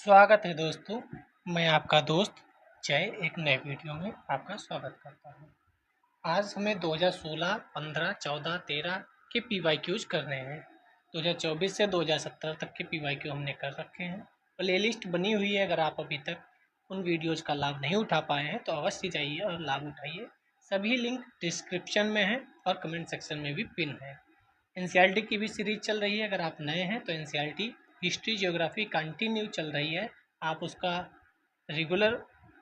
स्वागत है दोस्तों। मैं आपका दोस्त जय एक नए वीडियो में आपका स्वागत करता हूं। आज हमें 2016, 15, 14, 13 के पीवाईक्यूज करने हैं। 2024 से 2017 तक के पीवाईक्यू हमने कर रखे हैं। प्लेलिस्ट बनी हुई है। अगर आप अभी तक उन वीडियोज़ का लाभ नहीं उठा पाए हैं तो अवश्य जाइए और लाभ उठाइए। सभी लिंक डिस्क्रिप्शन में है और कमेंट सेक्शन में भी पिन है। एनसीईआरटी की भी सीरीज चल रही है। अगर आप नए हैं तो एनसीईआरटी हिस्ट्री ज्योग्राफी कंटिन्यू चल रही है। आप उसका रेगुलर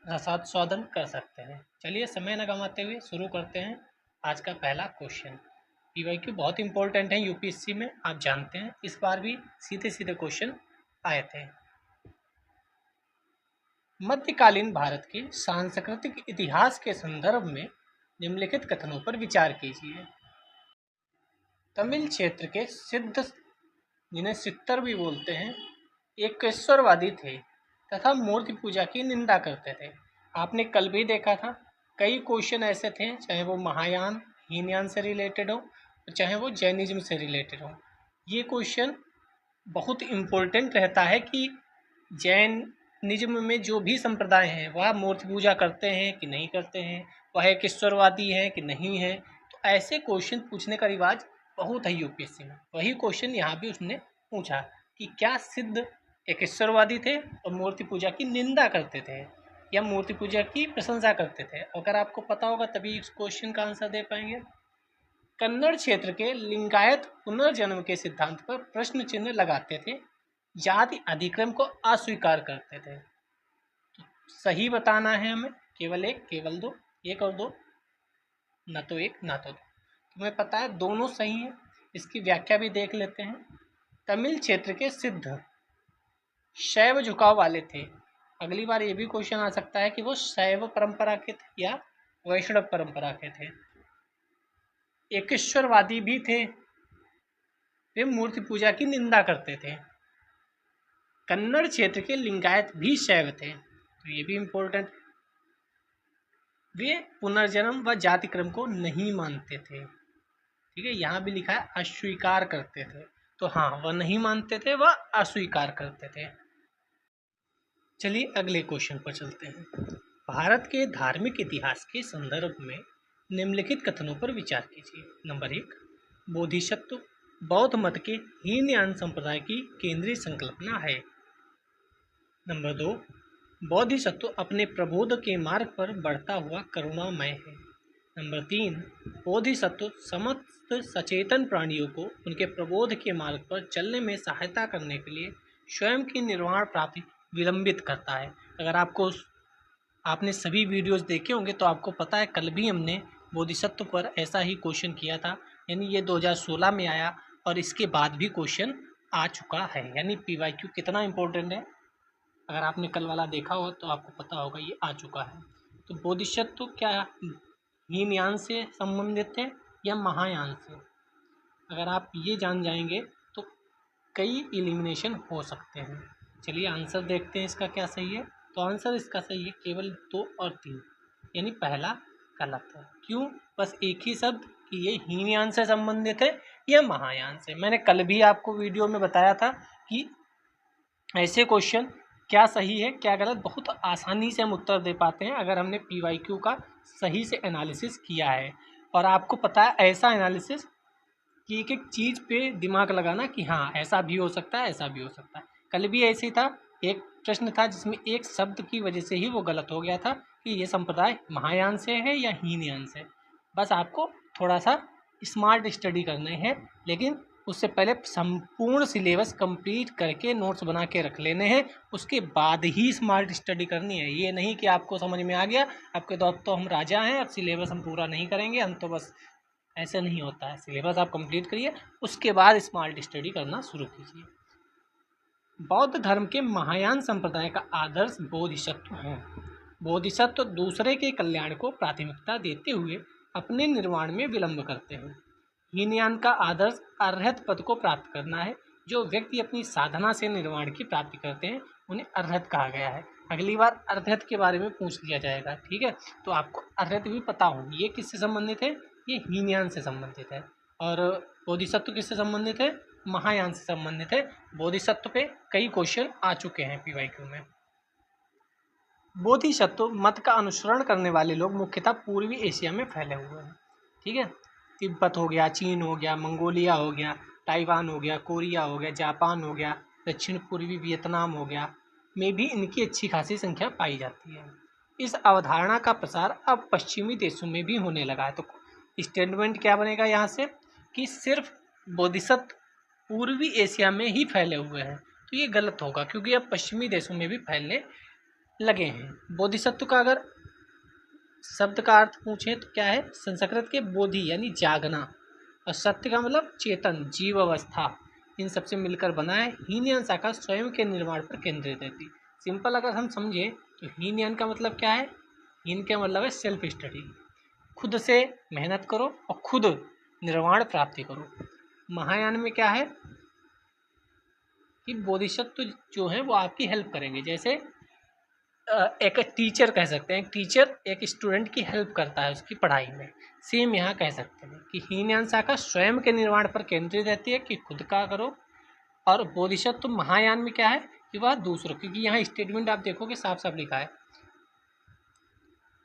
रसास्वादन कर सकते हैं। चलिए समय न गंवाते हुए शुरू करते हैं। आज का पहला क्वेश्चन पीवाईक्यू बहुत इंपॉर्टेंट है यूपीएससी में, आप जानते हैं। इस बार भी सीधे सीधे क्वेश्चन आए थे। मध्यकालीन भारत के सांस्कृतिक इतिहास के संदर्भ में निम्नलिखित कथनों पर विचार कीजिए। तमिल क्षेत्र के सिद्ध, जिन्हें सित्तर भी बोलते हैं, एक ईश्वरवादी थे तथा मूर्ति पूजा की निंदा करते थे। आपने कल भी देखा था कई क्वेश्चन ऐसे थे, चाहे वो महायान हीनयान से रिलेटेड हो चाहे वो जैनिज्म से रिलेटेड हो। ये क्वेश्चन बहुत इम्पोर्टेंट रहता है कि जैनिज्म में जो भी संप्रदाय हैं वह मूर्ति पूजा करते हैं कि नहीं करते हैं, वह एक ईश्वरवादी है कि नहीं है। तो ऐसे क्वेश्चन पूछने का रिवाज बहुत है यूपीएससी में। वही क्वेश्चन यहाँ भी उसने पूछा कि क्या सिद्ध एक ईश्वरवादी थे और मूर्ति पूजा की निंदा करते थे या मूर्ति पूजा की प्रशंसा करते थे। अगर आपको पता होगा तभी इस क्वेश्चन का आंसर दे पाएंगे। कन्नड़ क्षेत्र के लिंगायत पुनर्जन्म के सिद्धांत पर प्रश्न चिन्ह लगाते थे, जाति अधिक्रम को अस्वीकार करते थे। तो सही बताना है हमें, केवल एक, केवल दो, एक और दो, ना तो एक ना तो दो। तुम्हें पता है दोनों सही है। इसकी व्याख्या भी देख लेते हैं। तमिल क्षेत्र के सिद्ध शैव झुकाव वाले थे। अगली बार ये भी क्वेश्चन आ सकता है कि वो शैव परंपरा के थे या वैष्णव परंपरा के थे। एकेश्वरवादी भी थे, वे मूर्ति पूजा की निंदा करते थे। कन्नड़ क्षेत्र के लिंगायत भी शैव थे, तो ये भी इम्पोर्टेंट। वे पुनर्जन्म व जाति क्रम को नहीं मानते थे। ठीक है, यहाँ भी लिखा है अस्वीकार करते थे, तो हाँ वह नहीं मानते थे, वह अस्वीकार करते थे। चलिए अगले क्वेश्चन पर चलते हैं। भारत के धार्मिक इतिहास के संदर्भ में निम्नलिखित कथनों पर विचार कीजिए। नंबर 1, बोधिसत्व बौद्ध मत के हीनयान संप्रदाय की केंद्रीय संकल्पना है। नंबर 2, बोधिसत्व अपने प्रबोध के मार्ग पर बढ़ता हुआ करुणामय है। नंबर 3, बोधिसत्व समस्त सचेतन प्राणियों को उनके प्रबोध के मार्ग पर चलने में सहायता करने के लिए स्वयं की निर्वाण प्राप्ति विलंबित करता है। अगर आपने सभी वीडियोस देखे होंगे तो आपको पता है कल भी हमने बोधिसत्व पर ऐसा ही क्वेश्चन किया था। यानी ये 2016 में आया और इसके बाद भी क्वेश्चन आ चुका है। यानी पीवाईक्यू कितना इम्पोर्टेंट है, अगर आपने कल वाला देखा हो तो आपको पता होगा ये आ चुका है। तो बोधिसत्व क्या हीनयान से संबंधित थे या महायान से, अगर आप ये जान जाएंगे तो कई एलिमिनेशन हो सकते हैं। चलिए आंसर देखते हैं इसका क्या सही है। तो आंसर इसका सही है केवल 2 और 3, यानी पहला गलत है। क्यों? बस एक ही शब्द कि ये हीनयान से संबंधित है या महायान से। मैंने कल भी आपको वीडियो में बताया था कि ऐसे क्वेश्चन क्या सही है क्या गलत बहुत आसानी से हम उत्तर दे पाते हैं अगर हमने पीवाईक्यू का सही से एनालिसिस किया है। और आपको पता है ऐसा एनालिसिस कि एक एक चीज़ पे दिमाग लगाना कि हाँ ऐसा भी हो सकता है, ऐसा भी हो सकता है। कल भी ऐसे ही था, एक प्रश्न था जिसमें एक शब्द की वजह से ही वो गलत हो गया था कि ये संप्रदाय महायान से है या हीनयान से। बस आपको थोड़ा सा स्मार्ट स्टडी करने हैं, लेकिन उससे पहले संपूर्ण सिलेबस कंप्लीट करके नोट्स बना के रख लेने हैं, उसके बाद ही स्मार्ट स्टडी करनी है। ये नहीं कि आपको समझ में आ गया, आपके तो हम राजा हैं, अब सिलेबस हम पूरा नहीं करेंगे, हम तो बस, ऐसा नहीं होता है। सिलेबस आप कंप्लीट करिए, उसके बाद स्मार्ट स्टडी करना शुरू कीजिए। बौद्ध धर्म के महायान संप्रदाय का आदर्श बोधिसत्व है। बोधिसत्व दूसरे के कल्याण को प्राथमिकता देते हुए अपने निर्वाण में विलंब करते हैं। हीनयान का आदर्श अर्हत पद को प्राप्त करना है। जो व्यक्ति अपनी साधना से निर्वाण की प्राप्ति करते हैं उन्हें अर्हत कहा गया है। अगली बार अर्हत के बारे में पूछ लिया जाएगा, ठीक है, तो आपको अर्हत भी पता हो। ये किससे संबंधित है? ये हीनयान से संबंधित है। और बोधिसत्व किससे संबंधित है? महायान से संबंधित है। बोधिसत्व पे कई क्वेश्चन आ चुके हैं पीवाईक्यू में। बोधिसत्व मत का अनुसरण करने वाले लोग मुख्यतः पूर्वी एशिया में फैले हुए हैं। ठीक है, तिब्बत हो गया, चीन हो गया, मंगोलिया हो गया, ताइवान हो गया, कोरिया हो गया, जापान हो गया, दक्षिण पूर्वी वियतनाम हो गया में भी इनकी अच्छी खासी संख्या पाई जाती है। इस अवधारणा का प्रसार अब पश्चिमी देशों में भी होने लगा है। तो स्टेटमेंट क्या बनेगा यहाँ से कि सिर्फ बोधिसत्व पूर्वी एशिया में ही फैले हुए हैं, तो ये गलत होगा क्योंकि अब पश्चिमी देशों में भी फैलने लगे हैं। बोधिसत्व का अगर शब्द का अर्थ पूछें तो क्या है, संस्कृत के बोधि यानी जागना और सत्य का मतलब चेतन, जीव अवस्था, इन सबसे मिलकर बना है। हीनयान शाखा स्वयं के निर्माण पर केंद्रित रहती। सिंपल अगर हम समझें तो हीनयान का मतलब क्या है, हीन का मतलब है सेल्फ स्टडी, खुद से मेहनत करो और खुद निर्वाण प्राप्ति करो। महायान में क्या है कि बोधिसत्व जो है वो आपकी हेल्प करेंगे। जैसे एक टीचर कह सकते हैं, टीचर एक स्टूडेंट की हेल्प करता है उसकी पढ़ाई में। सेम यहाँ कह सकते हैं कि हीनयान शाखा स्वयं के निर्माण पर केंद्रित रहती है कि खुद का करो, और बोधिसत्व महायान में क्या है कि वह दूसरों, क्योंकि यहाँ स्टेटमेंट आप देखोगे साफ साफ लिखा है,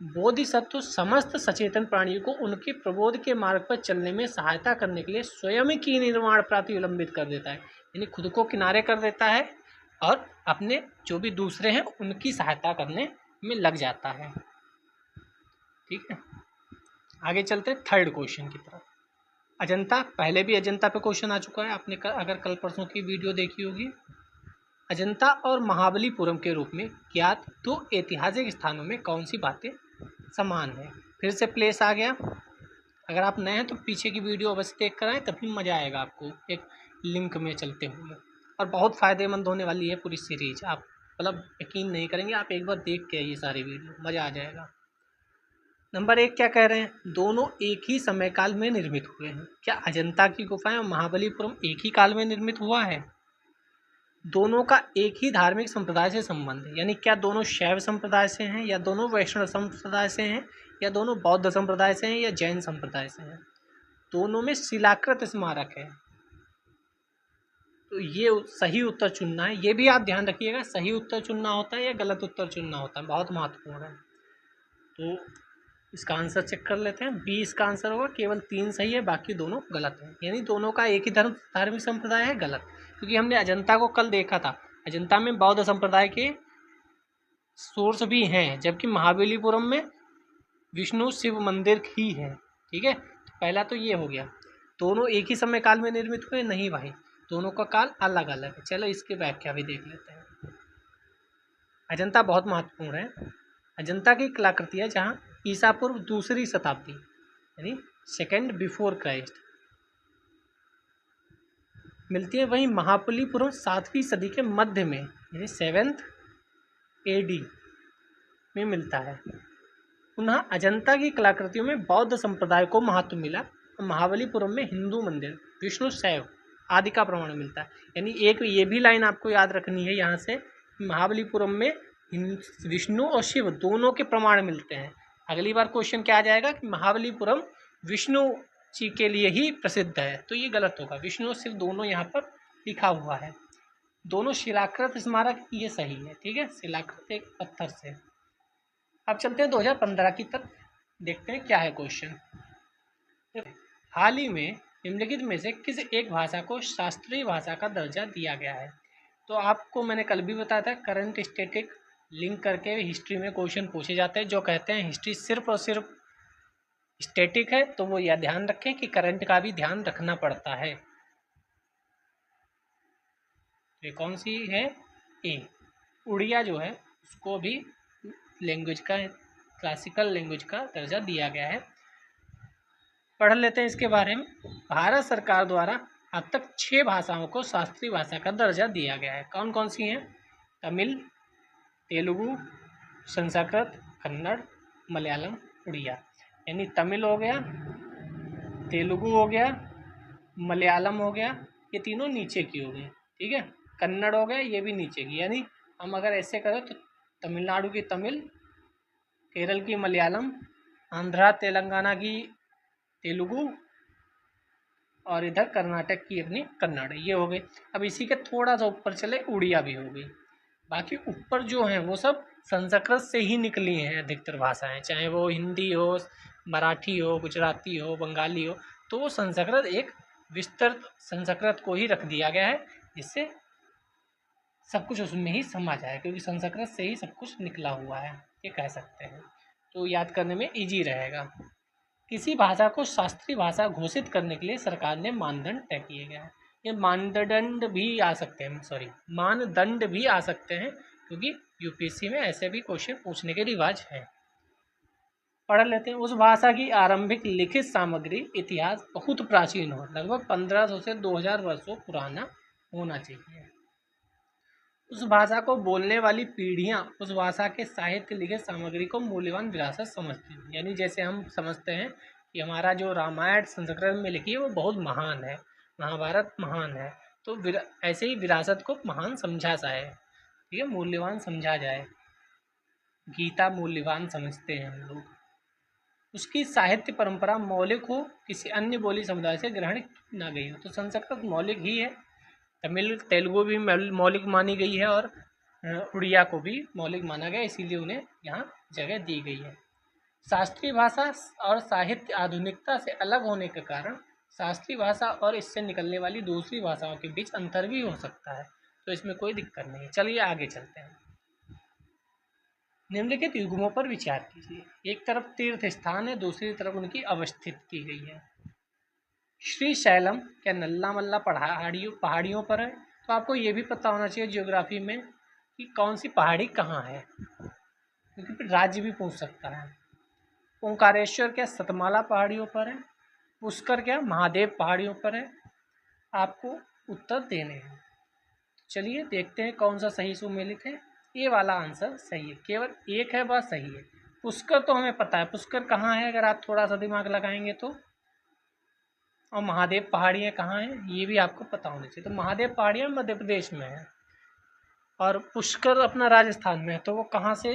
बोधिसत्व समस्त सचेतन प्राणियों को उनके प्रबोध के मार्ग पर चलने में सहायता करने के लिए स्वयं की निर्माण प्राप्ति विलंबित कर देता है, यानी खुद को किनारे कर देता है और अपने जो भी दूसरे हैं उनकी सहायता करने में लग जाता है। ठीक है, आगे चलते हैं थर्ड क्वेश्चन की तरफ। अजंता, पहले भी अजंता पे क्वेश्चन आ चुका है, आपने अगर कल परसों की वीडियो देखी होगी। अजंता और महाबलीपुरम के रूप में ज्ञात दो ऐतिहासिक स्थानों में कौन सी बातें समान है। फिर से प्लेस आ गया, अगर आप नए हैं तो पीछे की वीडियो अवश्य देख कर आए, तभी मज़ा आएगा आपको एक लिंक में चलते हुए, और बहुत फ़ायदेमंद होने वाली है पूरी सीरीज। आप मतलब यकीन नहीं करेंगे, आप एक बार देख के ये सारी वीडियो, मज़ा आ जाएगा। नंबर 1 क्या कह रहे हैं, दोनों एक ही समय काल में निर्मित हुए हैं। क्या अजंता की गुफाएं और महाबलीपुरम एक ही काल में निर्मित हुआ है। दोनों का एक ही धार्मिक संप्रदाय से संबंध है, यानी क्या दोनों शैव संप्रदाय से हैं, या दोनों वैष्णव संप्रदाय से हैं, या दोनों बौद्ध संप्रदाय से हैं, या जैन संप्रदाय से हैं। दोनों में शिलाकृत स्मारक है, तो ये सही उत्तर चुनना है। ये भी आप ध्यान रखिएगा, सही उत्तर चुनना होता है या गलत उत्तर चुनना होता है, बहुत महत्वपूर्ण है। तो इसका आंसर चेक कर लेते हैं। बी इसका आंसर होगा, केवल 3 सही है, बाकी दोनों गलत हैं, यानी दोनों का एक ही धार्मिक संप्रदाय है, गलत। क्योंकि हमने अजंता को कल देखा था, अजंता में बौद्ध संप्रदाय के सोर्स भी हैं, जबकि महाबलीपुरम में विष्णु शिव मंदिर ही है। ठीक है, तो पहला तो ये हो गया। दोनों एक ही समय काल में निर्मित हुए, नहीं भाई, दोनों का काल अलग अलग है। चलो इसकी व्याख्या भी देख लेते हैं। अजंता बहुत महत्वपूर्ण है। अजंता की कलाकृतियाँ जहाँ ईसा पूर्व 2री शताब्दी यानी 2nd बिफोर क्राइस्ट मिलती है, वहीं महाबलीपुरम 7वीं सदी के मध्य में यानी 7th AD में मिलता है। पुनः अजंता की कलाकृतियों में बौद्ध संप्रदाय को महत्व मिला और महाबलीपुरम में हिंदू मंदिर, विष्णु शैव आदि का प्रमाण मिलता है। यानी एक ये भी लाइन आपको याद रखनी है यहाँ से, महाबलीपुरम में विष्णु और शिव दोनों के प्रमाण मिलते हैं। अगली बार क्वेश्चन क्या आ जाएगा कि महाबलीपुरम विष्णु जी के लिए ही प्रसिद्ध है, तो ये गलत होगा। विष्णु और शिव दोनों यहाँ पर लिखा हुआ है। दोनों शिलाकृत स्मारक, ये सही है। ठीक है, शिलाकृत एक पत्थर से। अब चलते हैं 2015 की तरफ, देखते हैं क्या है क्वेश्चन। हाल ही में निम्नलिखित में से किस एक भाषा को शास्त्रीय भाषा का दर्जा दिया गया है। तो आपको मैंने कल भी बताया था, करंट स्टैटिक लिंक करके हिस्ट्री में क्वेश्चन पूछे जाते हैं। जो कहते हैं हिस्ट्री सिर्फ और सिर्फ स्टैटिक है, तो वो यह ध्यान रखें कि करंट का भी ध्यान रखना पड़ता है। ये कौन सी है, ए। उड़िया जो है उसको भी लैंग्वेज का, क्लासिकल लैंग्वेज का दर्जा दिया गया है। पढ़ लेते हैं इसके बारे में। भारत सरकार द्वारा अब तक 6 भाषाओं को शास्त्रीय भाषा का दर्जा दिया गया है। कौन कौन सी हैं, तमिल, तेलुगु, संस्कृत, कन्नड़, मलयालम, उड़िया। यानी तमिल हो गया, तेलुगु हो गया, मलयालम हो गया, ये तीनों नीचे की हो गई। ठीक है, कन्नड़ हो गया, ये भी नीचे की। यानी हम अगर ऐसे करें तो तमिलनाडु की तमिल, केरल की मलयालम, आंध्रा तेलंगाना की तेलुगु, और इधर कर्नाटक की अपनी कन्नड़, ये हो गई। अब इसी के थोड़ा सा ऊपर चले, उड़िया भी हो गई। बाकी ऊपर जो हैं वो सब संस्कृत से ही निकली हैं अधिकतर भाषाएं, चाहे वो हिंदी हो, मराठी हो, गुजराती हो, बंगाली हो, तो वो संस्कृत एक विस्तृत संस्कृत को ही रख दिया गया है, जिससे सब कुछ उसमें ही समा जाए, क्योंकि संस्कृत से ही सब कुछ निकला हुआ है, ये कह सकते हैं। तो याद करने में इजी रहेगा। किसी भाषा को शास्त्रीय भाषा घोषित करने के लिए सरकार ने मानदंड तय किए गए हैं। ये मानदंड भी आ सकते हैं, मानदंड भी आ सकते हैं, क्योंकि यूपीएससी में ऐसे भी क्वेश्चन पूछने के रिवाज है। पढ़ लेते हैं। उस भाषा की आरंभिक लिखित सामग्री इतिहास बहुत प्राचीन हो, लगभग 1500 से 2000 वर्षों पुराना होना चाहिए। उस भाषा को बोलने वाली पीढ़ियाँ उस भाषा के साहित्य लिखित सामग्री को मूल्यवान विरासत समझती हैं। यानी जैसे हम समझते हैं कि हमारा जो रामायण संस्कृत में लिखी है वो बहुत महान है, महाभारत महान है, तो ऐसे ही विरासत को महान समझा जाए, ठीक है, मूल्यवान समझा जाए। गीता मूल्यवान समझते हैं हम लोग। उसकी साहित्य परंपरा मौलिक हो, किसी अन्य बोली समुदाय से ग्रहण ना गई हो, तो संस्कृत मौलिक ही है। तमिल तेलुगु भी मौलिक मानी गई है, और उड़िया को भी मौलिक माना गया, इसीलिए उन्हें यहाँ जगह दी गई है। शास्त्रीय भाषा और साहित्य आधुनिकता से अलग होने के कारण शास्त्रीय भाषा और इससे निकलने वाली दूसरी भाषाओं के बीच अंतर भी हो सकता है, तो इसमें कोई दिक्कत नहीं। चलिए आगे चलते हैं। निम्नलिखित युग्मों पर विचार कीजिए। एक तरफ तीर्थ स्थान है, दूसरी तरफ उनकी अवस्थित की गई है। श्री शैलम क्या नल्ला मल्ला पहाड़ियों पर है? तो आपको ये भी पता होना चाहिए ज्योग्राफी में कि कौन सी पहाड़ी कहाँ है, क्योंकि फिर राज्य भी पूछ सकता है। ओंकारेश्वर क्या सतमाला पहाड़ियों पर है? पुष्कर क्या महादेव पहाड़ियों पर है? आपको उत्तर देने हैं। चलिए देखते हैं कौन सा सही सुमेलित है। ये वाला आंसर सही है, केवल एक है वह सही है। पुष्कर तो हमें पता है, पुष्कर कहाँ है अगर आप थोड़ा सा दिमाग लगाएंगे तो। और महादेव पहाड़ियाँ कहाँ हैं ये भी आपको पता होना चाहिए। तो महादेव पहाड़ियाँ मध्य प्रदेश में है, और पुष्कर अपना राजस्थान में है, तो वो कहाँ से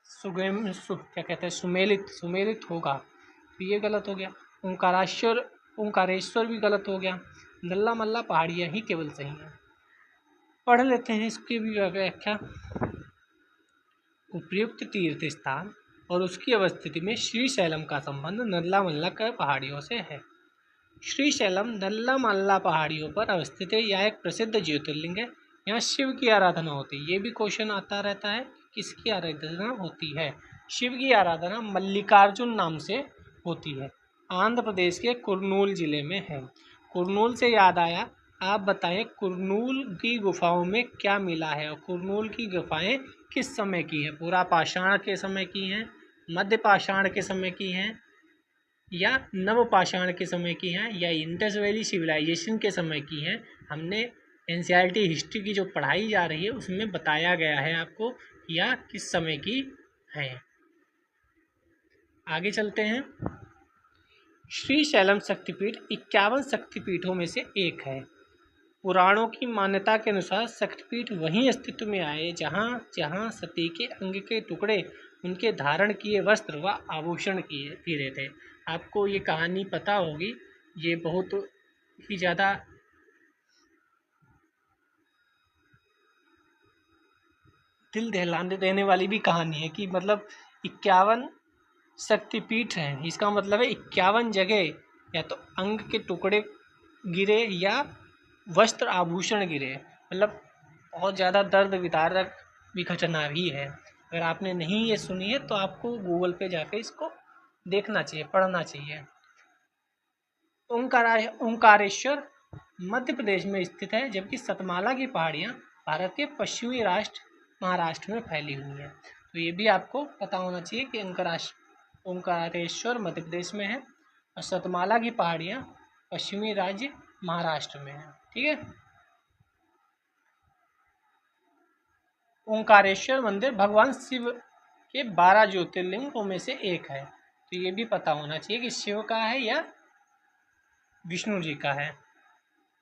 क्या कहते हैं सुमेलित होगा, तो ये गलत हो गया। ओंकारेश्वर भी गलत हो गया। नल्ला मल्ला पहाड़ियाँ ही केवल सही हैं। पढ़ लेते हैं इसकी भी व्याख्या। उपयुक्त तीर्थ स्थान और उसकी अवस्थिति में श्रीशैलम का संबंध नल्ला मल्ला के पहाड़ियों से है। श्रीशैलम नल्ला मल्ला पहाड़ियों पर अवस्थित है। यह एक प्रसिद्ध ज्योतिर्लिंग है। यहाँ शिव की आराधना होती है। ये भी क्वेश्चन आता रहता है, किसकी आराधना होती है? शिव की आराधना मल्लिकार्जुन नाम से होती है। आंध्र प्रदेश के कुर्नूल जिले में है। कुर्नूल से याद आया, आप बताएं कुर्नूल की गुफाओं में क्या मिला है, और कुर्नूल की गुफाएं किस समय की है? पूरा पाषाण के समय की हैं, मध्य पाषाण के समय की हैं, या नवपाषाण के समय की हैं, या इंडस वैली सिविलाइजेशन के समय की हैं? हमने एनसीईआरटी हिस्ट्री की जो पढ़ाई जा रही है उसमें बताया गया है आपको, या किस समय की हैं। आगे चलते हैं। श्रीशैलम शक्तिपीठ 51 शक्तिपीठों में से एक है। पुराणों की मान्यता के अनुसार शक्तिपीठ वहीं अस्तित्व में आए जहाँ जहाँ सती के अंग के टुकड़े, उनके धारण किए वस्त्र व आभूषण किए फिरे थे। आपको ये कहानी पता होगी, ये बहुत ही ज़्यादा दिल दहलाने देने वाली भी कहानी है कि मतलब 51 शक्तिपीठ हैं, इसका मतलब है 51 जगह या तो अंग के टुकड़े गिरे या वस्त्र आभूषण गिरे। मतलब बहुत ज़्यादा दर्द विदारक भी घटना भी है। अगर आपने नहीं ये सुनी है तो आपको गूगल पे जाके इसको देखना चाहिए, पढ़ना चाहिए। ओंकारेश्वर मध्य प्रदेश में स्थित है, जबकि सतमाला की पहाड़ियाँ भारत के पश्चिमी राष्ट्र महाराष्ट्र में फैली हुई हैं। तो ये भी आपको पता होना चाहिए कि ओंकारेश्वर मध्य प्रदेश में है और सतमाला की पहाड़ियाँ पश्चिमी राज्य महाराष्ट्र में है। ठीक है। ओंकारेश्वर मंदिर भगवान शिव के 12 ज्योतिर्लिंगों में से एक है। तो ये भी पता होना चाहिए कि शिव का है या विष्णु जी का है।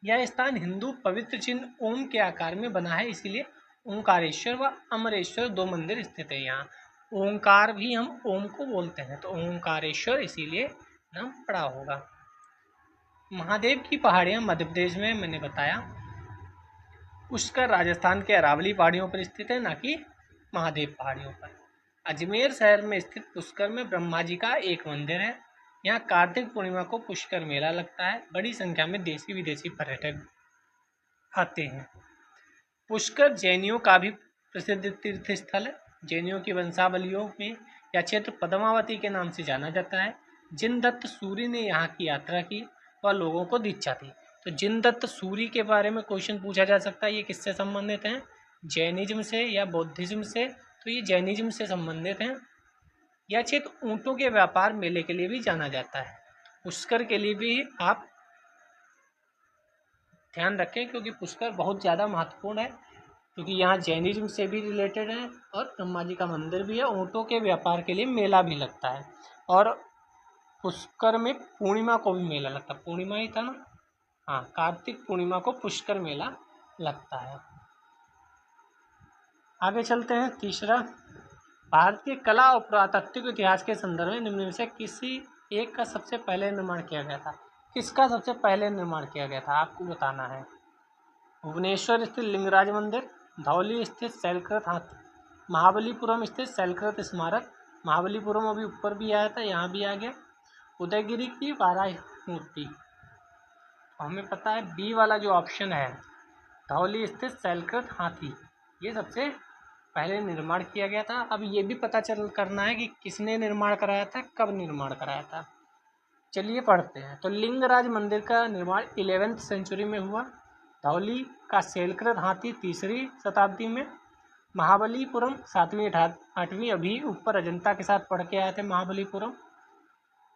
यह स्थान हिंदू पवित्र चिन्ह ओम के आकार में बना है, इसीलिए ओंकारेश्वर व अमरेश्वर 2 मंदिर स्थित है यहाँ। ओंकार भी हम ओम को बोलते हैं, तो ओंकारेश्वर इसीलिए नाम पड़ा होगा। महादेव की पहाड़ियाँ मध्य प्रदेश में मैंने बताया। पुष्कर राजस्थान के अरावली पहाड़ियों पर स्थित है, ना कि महादेव पहाड़ियों पर। अजमेर शहर में स्थित पुष्कर में ब्रह्मा जी का एक मंदिर है। यहाँ कार्तिक पूर्णिमा को पुष्कर मेला लगता है। बड़ी संख्या में देशी विदेशी पर्यटक आते हैं। पुष्कर जैनियों का भी प्रसिद्ध तीर्थ स्थल है। जैनियों की वंशावलियों में यह क्षेत्र पद्मावती के नाम से जाना जाता है। जिनदत्त सूरी ने यहाँ की यात्रा की और लोगों को दीक्षा दी। तो जिनदत्त सूरी के बारे में क्वेश्चन पूछा जा सकता है, ये किससे संबंधित हैं? जैनिज्म से या बौद्धिज्म से? तो ये जैनिज्म से संबंधित हैं। यह क्षेत्र ऊँटों के व्यापार मेले के लिए भी जाना जाता है। पुष्कर के लिए भी आप ध्यान रखें, क्योंकि पुष्कर बहुत ज़्यादा महत्वपूर्ण है, क्योंकि यहाँ जैनिज्म से भी रिलेटेड है और ब्रह्मा जी का मंदिर भी है। ऊँटों के व्यापार के लिए मेला भी लगता है और पुष्कर में पूर्णिमा को भी मेला लगता है। पूर्णिमा ही था ना? हाँ, कार्तिक पूर्णिमा को पुष्कर मेला लगता है। आगे चलते हैं। तीसरा, भारत के कला और पुरातात्विक इतिहास के संदर्भ में निम्न में से किसी एक का सबसे पहले निर्माण किया गया था? किसका सबसे पहले निर्माण किया गया था आपको बताना है। भुवनेश्वर स्थित लिंगराज मंदिर, धौली स्थित शैलकृत हाथी, महाबलीपुरम स्थित शैलकृत स्मारक। महाबलीपुरम अभी ऊपर भी आया था, यहाँ भी आ गया। उदयगिरी की वाराह मूर्ति। हमें पता है बी वाला जो ऑप्शन है, धौली स्थित शैलकृत हाथी, ये सबसे पहले निर्माण किया गया था। अब ये भी पता करना है कि किसने निर्माण कराया था, कब निर्माण कराया था। चलिए पढ़ते हैं। तो लिंगराज मंदिर का निर्माण 11वीं सेंचुरी में हुआ। धौली का शैलकृत हाथी 3री शताब्दी में। महाबलीपुरम 7वीं 8वीं, अभी ऊपर अजंता के साथ पढ़ के आए थे महाबलीपुरम।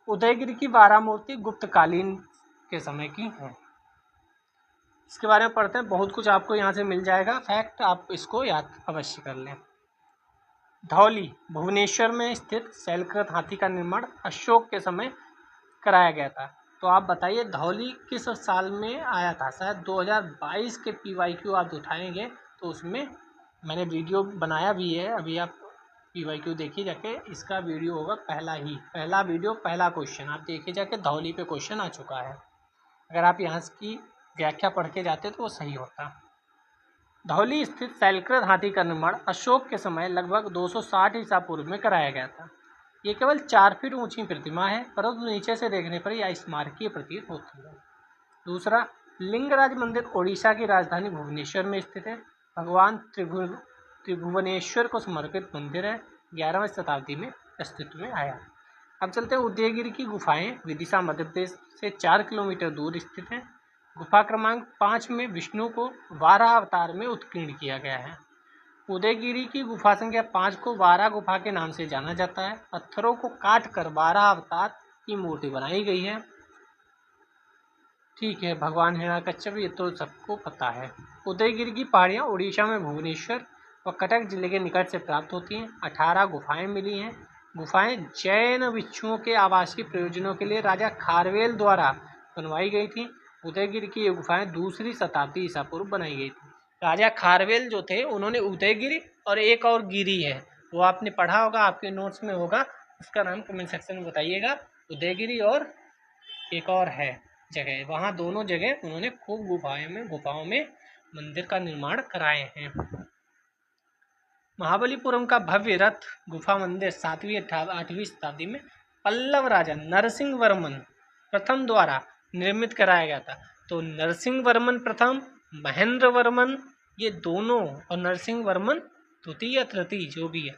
उदयगिरी की 12 मूर्ति गुप्तकालीन के समय की हैं। इसके बारे में पढ़ते हैं। बहुत कुछ आपको यहाँ से मिल जाएगा फैक्ट, आप इसको याद अवश्य कर लें। धौली भुवनेश्वर में स्थित शैलकृत हाथी का निर्माण अशोक के समय कराया गया था। तो आप बताइए धौली किस साल में आया था? शायद 2022 के PYQ आप उठाएंगे तो उसमें मैंने वीडियो बनाया भी है, अभी आप PYQ देखिए जाके। इसका वीडियो होगा पहला वीडियो, पहला क्वेश्चन आप देखिए जाके। धौली पे क्वेश्चन आ चुका है। अगर आप यहाँ की व्याख्या पढ़ के जाते तो वो सही होता। धौली स्थित शैलकृत हाथी का निर्माण अशोक के समय लगभग 260 ईसा पूर्व में कराया गया था। ये केवल 4 फीट ऊंची प्रतिमा है, परंतु नीचे से देखने पर यह स्मारकीय प्रतीत होती है। दूसरा, लिंगराज मंदिर ओडिशा की राजधानी भुवनेश्वर में स्थित है। भगवान त्रिभुवनेश्वर को समर्पित मंदिर है। 11वीं शताब्दी में अस्तित्व में आया। अब चलते हैं। उदयगिरी की गुफाएं विदिशा मध्य प्रदेश से 4 किलोमीटर दूर स्थित है। गुफा क्रमांक 5 में विष्णु को वाराह अवतार में उत्कीर्ण किया गया है। उदयगिरी की गुफा संख्या 5 को वाराह गुफा के नाम से जाना जाता है। पत्थरों को काट कर वाराह अवतार की मूर्ति बनाई गई है। ठीक है, भगवान हिरण्यकश्यप, ये तो सबको पता है। उदयगिरी की पहाड़ियाँ उड़ीसा में भुवनेश्वर व कटक जिले के निकट से प्राप्त होती हैं। 18 गुफाएं मिली हैं। गुफाएं जैन भिक्षुओं के आवासीय प्रयोजनों के लिए राजा खारवेल द्वारा बनवाई गई थी। उदयगिरी की ये गुफाएं 2री शताब्दी ईसा पूर्व बनाई गई थी। राजा खारवेल जो थे उन्होंने उदयगिरी और एक और गिरी है, वो आपने पढ़ा होगा, आपके नोट्स में होगा, उसका नाम कमेंट सेक्शन में बताइएगा। उदयगिरी और एक और है जगह, वहाँ दोनों जगह उन्होंने खूब गुफाओं में मंदिर का निर्माण कराए हैं। महाबलीपुरम का भव्य रथ गुफा मंदिर 7वीं 8वीं शताब्दी में पल्लव राजा नरसिंह वर्मन प्रथम द्वारा निर्मित कराया गया था। तो नरसिंह वर्मन प्रथम, महेंद्र वर्मन, ये दोनों, और नरसिंह वर्मन द्वितीय या तृतीय जो भी है,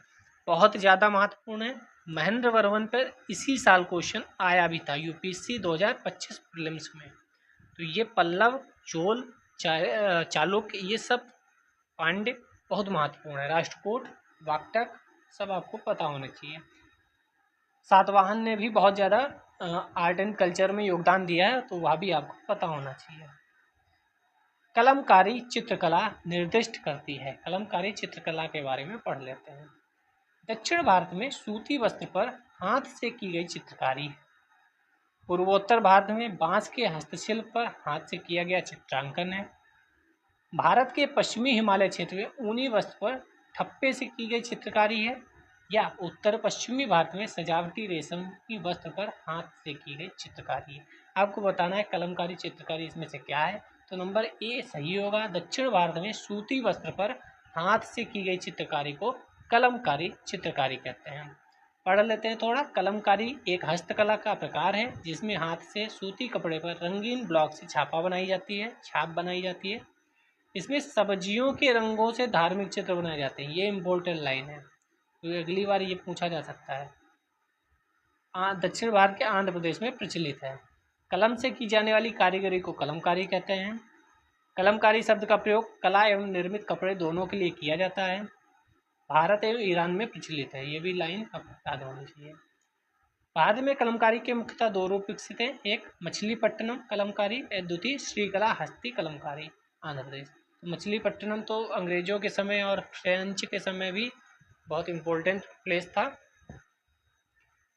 बहुत ज़्यादा महत्वपूर्ण है। महेंद्र वर्मन पर इसी साल क्वेश्चन आया भी था UPSC 2025 प्रीलिम्स में। तो ये पल्लव, चोल, चालुक्य, ये सब पांड्य बहुत महत्वपूर्ण है। राष्ट्रकूट, वाकटक सब आपको पता होना चाहिए। सातवाहन ने भी बहुत ज़्यादा आर्ट एंड कल्चर में योगदान दिया है, तो वह भी आपको पता होना चाहिए। कलमकारी चित्रकला निर्दिष्ट करती है। कलमकारी चित्रकला के बारे में पढ़ लेते हैं। दक्षिण भारत में सूती वस्त्र पर हाथ से की गई चित्रकारी है। पूर्वोत्तर भारत में बांस के हस्तशिल्प पर हाथ से किया गया चित्रांकन है। भारत के पश्चिमी हिमालय क्षेत्र में ऊनी वस्त्र पर ठप्पे से की गई चित्रकारी है, या उत्तर पश्चिमी भारत में सजावटी रेशम की वस्त्र पर हाथ से की गई चित्रकारी है। आपको बताना है कलमकारी चित्रकारी इसमें से क्या है। तो नंबर ए सही होगा। दक्षिण भारत में सूती वस्त्र पर हाथ से की गई चित्रकारी को कलमकारी चित्रकारी कहते हैं। पढ़ लेते हैं थोड़ा। कलमकारी एक हस्तकला का प्रकार है जिसमें हाथ से सूती कपड़े पर रंगीन ब्लॉक से छाप बनाई जाती है। इसमें सब्जियों के रंगों से धार्मिक चित्र बनाए जाते हैं। ये इम्पोर्टेंट लाइन है, तो अगली बार ये पूछा जा सकता है। दक्षिण भारत के आंध्र प्रदेश में प्रचलित है। कलम से की जाने वाली कारीगरी को कलमकारी कहते हैं। कलमकारी शब्द का प्रयोग कला एवं निर्मित कपड़े दोनों के लिए किया जाता है। भारत एवं ईरान में प्रचलित है। ये भी लाइन अब याद होनी चाहिए। भारत में कलमकारी के मुख्यतः दो रूप विकसित हैं। एक मछलीपट्टनम कलमकारी, द्वितीय श्रीकला हस्ती कलमकारी आंध्र प्रदेश। तो मछलीपट्टनम तो अंग्रेजों के समय और फ्रेंच के समय भी बहुत इम्पोर्टेंट प्लेस था।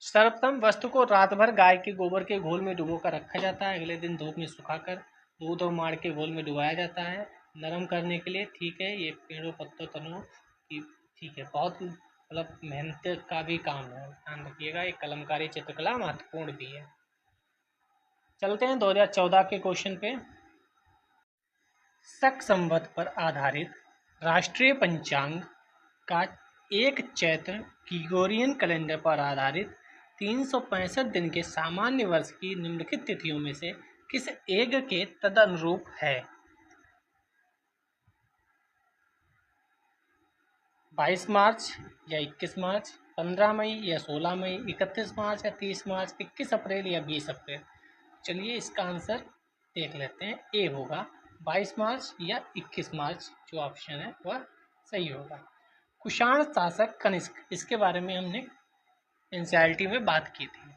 सर्वप्रथम वस्तु को रात भर गाय के गोबर के घोल में डुबो कर रखा जाता है। अगले दिन धूप में सुखाकर दूध और माड़ के घोल में डुबाया जाता है नरम करने के लिए। ठीक है, ये पेड़ों पत्तों तनों की ठीक है, बहुत मतलब मेहनत का भी काम है, ध्यान रखिएगा। एक कलमकारी चित्रकला महत्वपूर्ण भी है। चलते हैं 2014 के क्वेश्चन पे। शक संवत पर आधारित राष्ट्रीय पंचांग का एक चैत्र ग्रिगोरियन कैलेंडर पर आधारित 365 दिन के सामान्य वर्ष की निम्नलिखित तिथियों में से किस एक के तदनुरूप है? 22 मार्च या 21 मार्च, 15 मई या 16 मई, 31 मार्च या 30 मार्च, 21 अप्रैल या 20 अप्रैल। चलिए इसका आंसर देख लेते हैं। ए होगा 22 मार्च या 21 मार्च, जो ऑप्शन है वह सही होगा। कुषाण शासक कनिष्क, इसके बारे में हमने एनसीईआरटी में बात की थी।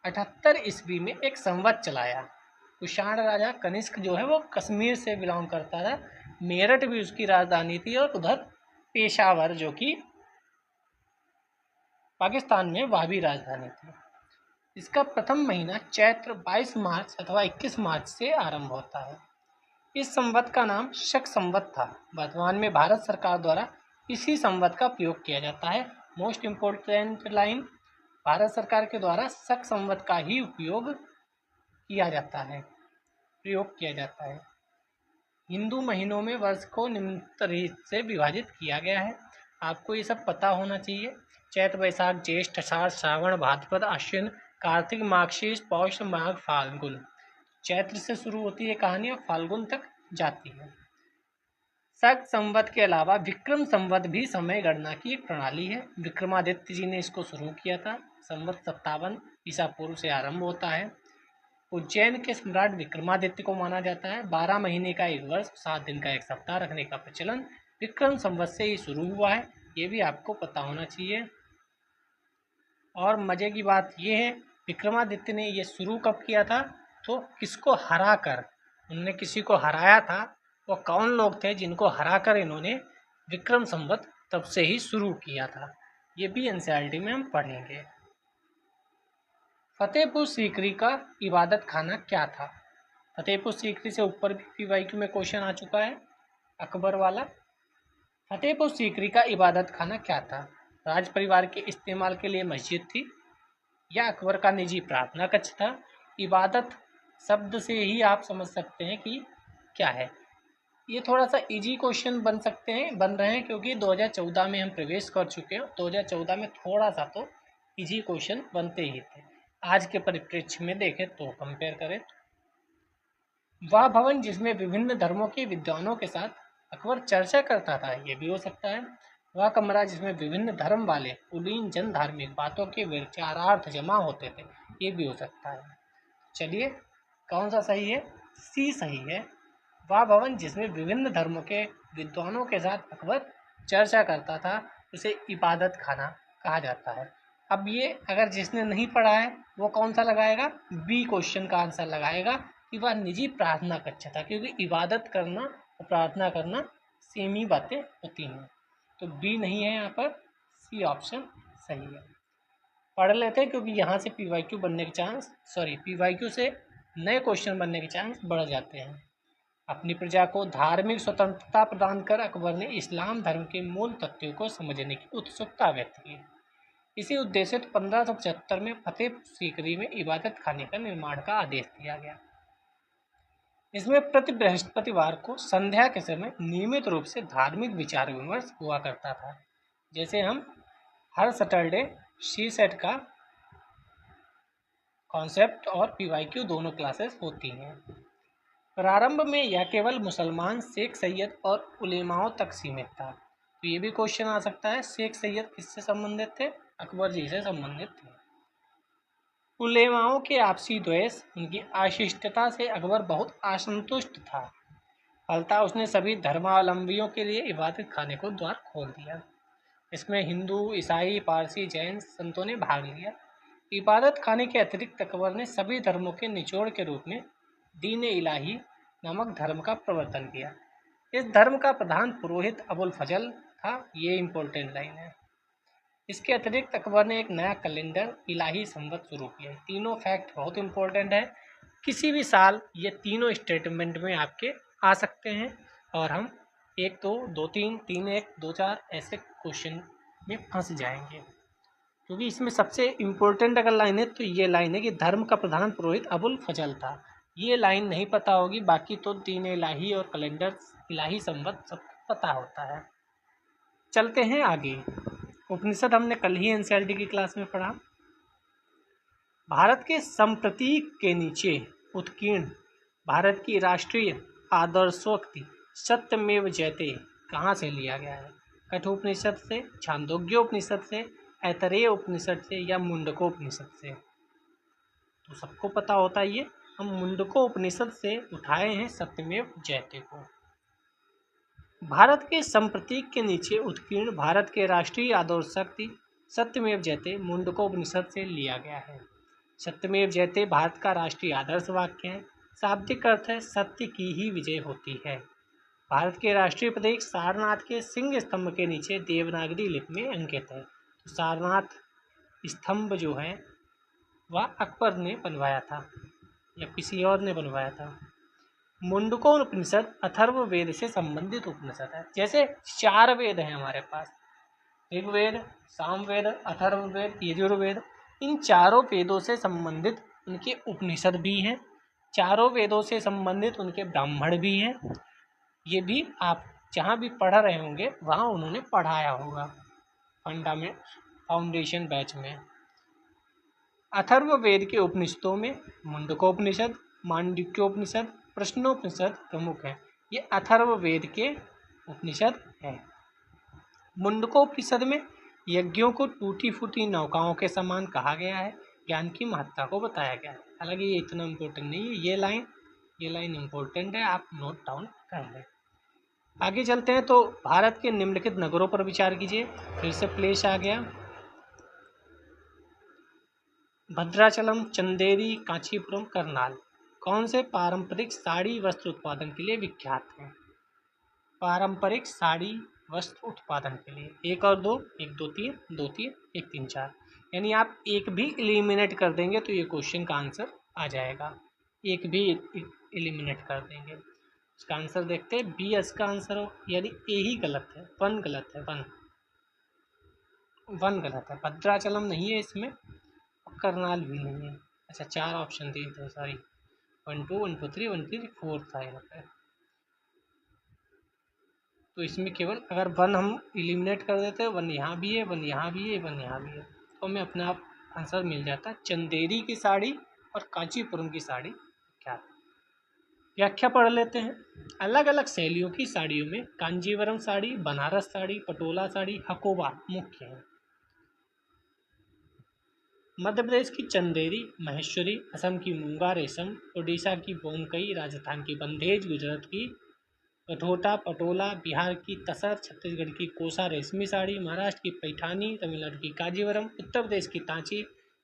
78 ईस्वी में एक संवत चलाया। कुषाण राजा कनिष्क जो है वो कश्मीर से बिलोंग करता था। मेरठ भी उसकी राजधानी थी और उधर पेशावर जो कि पाकिस्तान में वह भी राजधानी थी। इसका प्रथम महीना चैत्र 22 मार्च अथवा 21 मार्च से आरंभ होता है। इस संवत का नाम शक संवत था। वर्तमान में भारत सरकार द्वारा इसी संवत का प्रयोग किया जाता है। मोस्ट इम्पोर्टेंट लाइन, भारत सरकार के द्वारा शक संवत का ही प्रयोग किया जाता है। हिंदू महीनों में वर्ष को निम्नलिखित से विभाजित किया गया है। आपको ये सब पता होना चाहिए। चैत बैसाख ज्येष्ठ आषाढ़ श्रावण भाद्रपद आश्विन कार्तिक माघशीर पौष माघ फाल्गुन। चैत्र से शुरू होती है कहानी और फाल्गुन तक जाती है। शक संवत के अलावा विक्रम संवत भी समय गणना की एक प्रणाली है। विक्रमादित्य जी ने इसको शुरू किया था। संवत 57 ईसा पूर्व से आरंभ होता है। उज्जैन के सम्राट विक्रमादित्य को माना जाता है। 12 महीने का एक वर्ष, 7 दिन का एक सप्ताह रखने का प्रचलन विक्रम संवत से ही शुरू हुआ है। ये भी आपको पता होना चाहिए। और मजे की बात यह है, विक्रमादित्य ने ये शुरू कब किया था, तो किसको हरा कर, उन्होंने किसी को हराया था। वो कौन लोग थे जिनको हरा कर इन्होंने विक्रम संवत तब से ही शुरू किया था। ये भी एनसीईआरटी में हम पढ़ेंगे। फतेहपुर सीकरी का इबादत खाना क्या था? फतेहपुर सीकरी से ऊपर भी पीवाईक्यू में क्वेश्चन आ चुका है, अकबर वाला। फतेहपुर सीकरी का इबादत खाना क्या था? राज परिवार के इस्तेमाल के लिए मस्जिद थी या अकबर का निजी प्रार्थना कक्ष था? इबादत शब्द से ही आप समझ सकते हैं कि क्या है। ये थोड़ा सा इजी क्वेश्चन बन रहे हैं क्योंकि 2014 में हम प्रवेश कर चुके हैं। 2014 में थोड़ा सा तो इजी क्वेश्चन बनते ही थे। आज के परिप्रेक्ष्य में देखें तो कंपेयर करें, वह भवन जिसमें विभिन्न धर्मों के विद्वानों के साथ अकबर चर्चा करता था, ये भी हो सकता है। वह कमरा जिसमें विभिन्न धर्म वाले कुलीन जन धार्मिक बातों के विचारार्थ जमा होते थे, ये भी हो सकता है। चलिए कौन सा सही है? सी सही है। वह भवन जिसमें विभिन्न धर्मों के विद्वानों के साथ अकबर चर्चा करता था, उसे इबादत खाना कहा जाता है। अब ये अगर जिसने नहीं पढ़ा है वो कौन सा लगाएगा? बी क्वेश्चन का आंसर लगाएगा कि वह निजी प्रार्थना कक्ष था, क्योंकि इबादत करना और प्रार्थना करना सेम ही बातें होती हैं। तो बी नहीं है यहाँ पर, सी ऑप्शन सही है। पढ़ लेते हैं क्योंकि यहाँ से पीवाईक्यू बनने के पीवाईक्यू से नए क्वेश्चन बनने के चांस बढ़ जाते हैं। अपनी प्रजा को धार्मिक स्वतंत्रता प्रदान कर अकबर ने इस्लाम धर्म के मूल तथ्यों को समझने की उत्सुकता व्यक्त की। इसी उद्देश्य से 1575 में फतेह सीकरी में इबादत खाने का निर्माण का आदेश दिया गया। इसमें प्रति बृहस्पतिवार को संध्या के समय नियमित रूप से धार्मिक विचार विमर्श हुआ करता था। जैसे हम हर सैटरडे सी सेट का कॉन्सेप्ट और PYQ दोनों क्लासेस होती हैं। प्रारंभ में यह केवल मुसलमान, शेख सैयद और उलेमाओं तक सीमित था। तो ये भी क्वेश्चन आ सकता है, शेख सैयद किससे संबंधित थे? अकबर जी से संबंधित थे। उलेमाओं के आपसी द्वेष, उनकी अशिष्टता से अकबर बहुत असंतुष्ट था। फलतः उसने सभी धर्मावलंबियों के लिए इबादत खाने को द्वार खोल दिया। इसमें हिंदू, ईसाई, पारसी, जैन संतों ने भाग लिया। इबादत खाने के अतिरिक्त अकबर ने सभी धर्मों के निचोड़ के रूप में दीन इलाही नामक धर्म का प्रवर्तन किया। इस धर्म का प्रधान पुरोहित अबुल फजल था। ये इंपॉर्टेंट लाइन है। इसके अतिरिक्त अकबर ने एक नया कैलेंडर इलाही संवत शुरू किया। तीनों फैक्ट बहुत इंपॉर्टेंट है। किसी भी साल ये तीनों स्टेटमेंट में आपके आ सकते हैं और हम 1 2 2 3 3 1 2 4 ऐसे क्वेश्चन में फंस जाएंगे, क्योंकि इसमें सबसे इम्पोर्टेंट अगर लाइन है तो ये लाइन है कि धर्म का प्रधान पुरोहित अबुल फजल था। ये लाइन नहीं पता होगी, बाकी तो दीन इलाही और कैलेंडर इलाही संवत सब पता होता है। चलते हैं आगे। उपनिषद हमने कल ही NCERT की क्लास में पढ़ा। भारत के संप्रतीक के नीचे उत्कीर्ण भारत की राष्ट्रीय आदर्शोक्ति सत्यमेव जयते कहाँ से लिया गया है? कठोपनिषद से, छांदोग्योपनिषद से, ऐतरेय उपनिषद से या मुंडकोपनिषद से? तो सबको पता होता है ये, हम मुंडकोपनिषद से उठाए हैं सत्यमेव जयते को। भारत के संप्रतीक के नीचे उत्कीर्ण भारत के राष्ट्रीय आदर्शोक्ति सत्यमेव जयते मुंडकोपनिषद से लिया गया है। सत्यमेव जयते भारत का राष्ट्रीय आदर्श वाक्य है। शाब्दिक अर्थ है सत्य की ही विजय होती है। भारत के राष्ट्रीय प्रतीक सारनाथ के सिंह स्तंभ के नीचे देवनागरी लिपि में अंकित है। तो सारनाथ स्तंभ जो है वह अकबर ने बनवाया था या किसी और ने बनवाया था। मुंडकोपनिषद अथर्ववेद से संबंधित उपनिषद है। जैसे 4 वेद हैं हमारे पास, ऋग्वेद, सामवेद, अथर्ववेद, यजुर्वेद। इन चारों वेदों से संबंधित उनके उपनिषद भी हैं, चारों वेदों से संबंधित उनके ब्राह्मण भी हैं। ये भी आप जहाँ भी पढ़ रहे होंगे वहाँ उन्होंने पढ़ाया होगा फाउंडेशन बैच में। अथर्ववेद के उपनिषदों में मुंडकोपनिषद, मांडुक्योपनिषद, प्रश्नोपनिषद प्रमुख है। ये अथर्ववेद के उपनिषद हैं। मुंडकोपनिषद में यज्ञों को टूटी फूटी नौकाओं के समान कहा गया है, ज्ञान की महत्ता को बताया गया है। हालांकि ये इतना इम्पोर्टेंट नहीं है, ये लाइन इम्पोर्टेंट है, आप नोट डाउन कर लें। आगे चलते हैं तो भारत के निम्नलिखित नगरों पर विचार कीजिए। फिर से प्लेस आ गया, भद्राचलम, चंदेरी, कांचीपुरम, करनाल कौन से पारंपरिक साड़ी वस्त्र उत्पादन के लिए विख्यात हैं? पारंपरिक साड़ी वस्त्र उत्पादन के लिए 1 और 2, 1 2 3, 2 3, 1 3 4, यानी आप एक भी एलिमिनेट कर देंगे तो ये क्वेश्चन का आंसर आ जाएगा। एक भी एलिमिनेट कर देंगे, इसका आंसर देखते हैं। बी इसका आंसर हो, यानी ए ही गलत है, 1 गलत है, 1 गलत है। भद्राचलम नहीं है इसमें, करनाल भी नहीं है। अच्छा 4 ऑप्शन दिए थे, सॉरी 1 2 1 2 3 1 3 4 था यहाँ पे। तो इसमें केवल अगर 1 हम एलिमिनेट कर देते हैं, 1 यहाँ भी है, 1 यहाँ भी है, 1 यहाँ भी है, तो हमें अपने आप आंसर मिल जाता। चंदेरी की साड़ी और कांचीपुरम की साड़ी क्या? व्याख्या पढ़ लेते हैं। अलग अलग शैलियों की साड़ियों में कांजीवरम साड़ी, बनारस साड़ी, पटोला साड़ी, हकोबा मुख्य है। मध्य प्रदेश की चंदेरी, महेश्वरी, असम की मूंगा रेशम, उड़ीसा की बोमकई, राजस्थान की बंधेज, गुजरात की कठोटा पटोला, बिहार की तसर, छत्तीसगढ़ की कोसा रेशमी साड़ी, महाराष्ट्र की पैठानी, तमिलनाडु की कांजीवरम, उत्तर प्रदेश की तांची,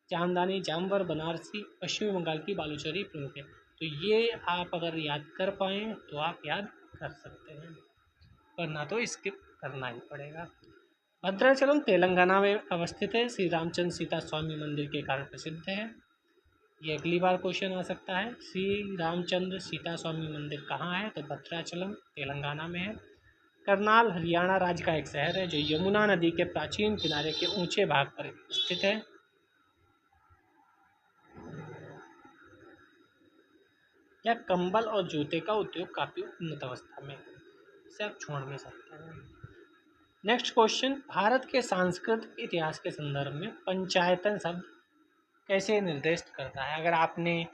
जामदानी, जामवर, बनारसी, पश्चिम बंगाल की बालूचरी प्रमुख है। तो ये आप अगर याद कर पाएँ तो आप याद कर सकते हैं, वरना तो स्किप करना ही पड़ेगा। भद्राचलम तेलंगाना में अवस्थित है। श्री रामचंद्र सीता स्वामी मंदिर के कारण प्रसिद्ध है। ये अगली बार क्वेश्चन आ सकता है। श्री रामचंद्र सीता स्वामी मंदिर कहाँ है? तो भद्राचलम तेलंगाना में है। करनाल हरियाणा राज्य का एक शहर है जो यमुना नदी के प्राचीन किनारे के ऊंचे भाग पर स्थित है। यह कंबल और जूते का उद्योग काफी उन्नत अवस्था में है, इसे आप छोड़ नहीं सकते हैं। नेक्स्ट क्वेश्चन, भारत के सांस्कृतिक इतिहास के संदर्भ में पंचायतन शब्द कैसे निर्दिष्ट करता है? अगर आपने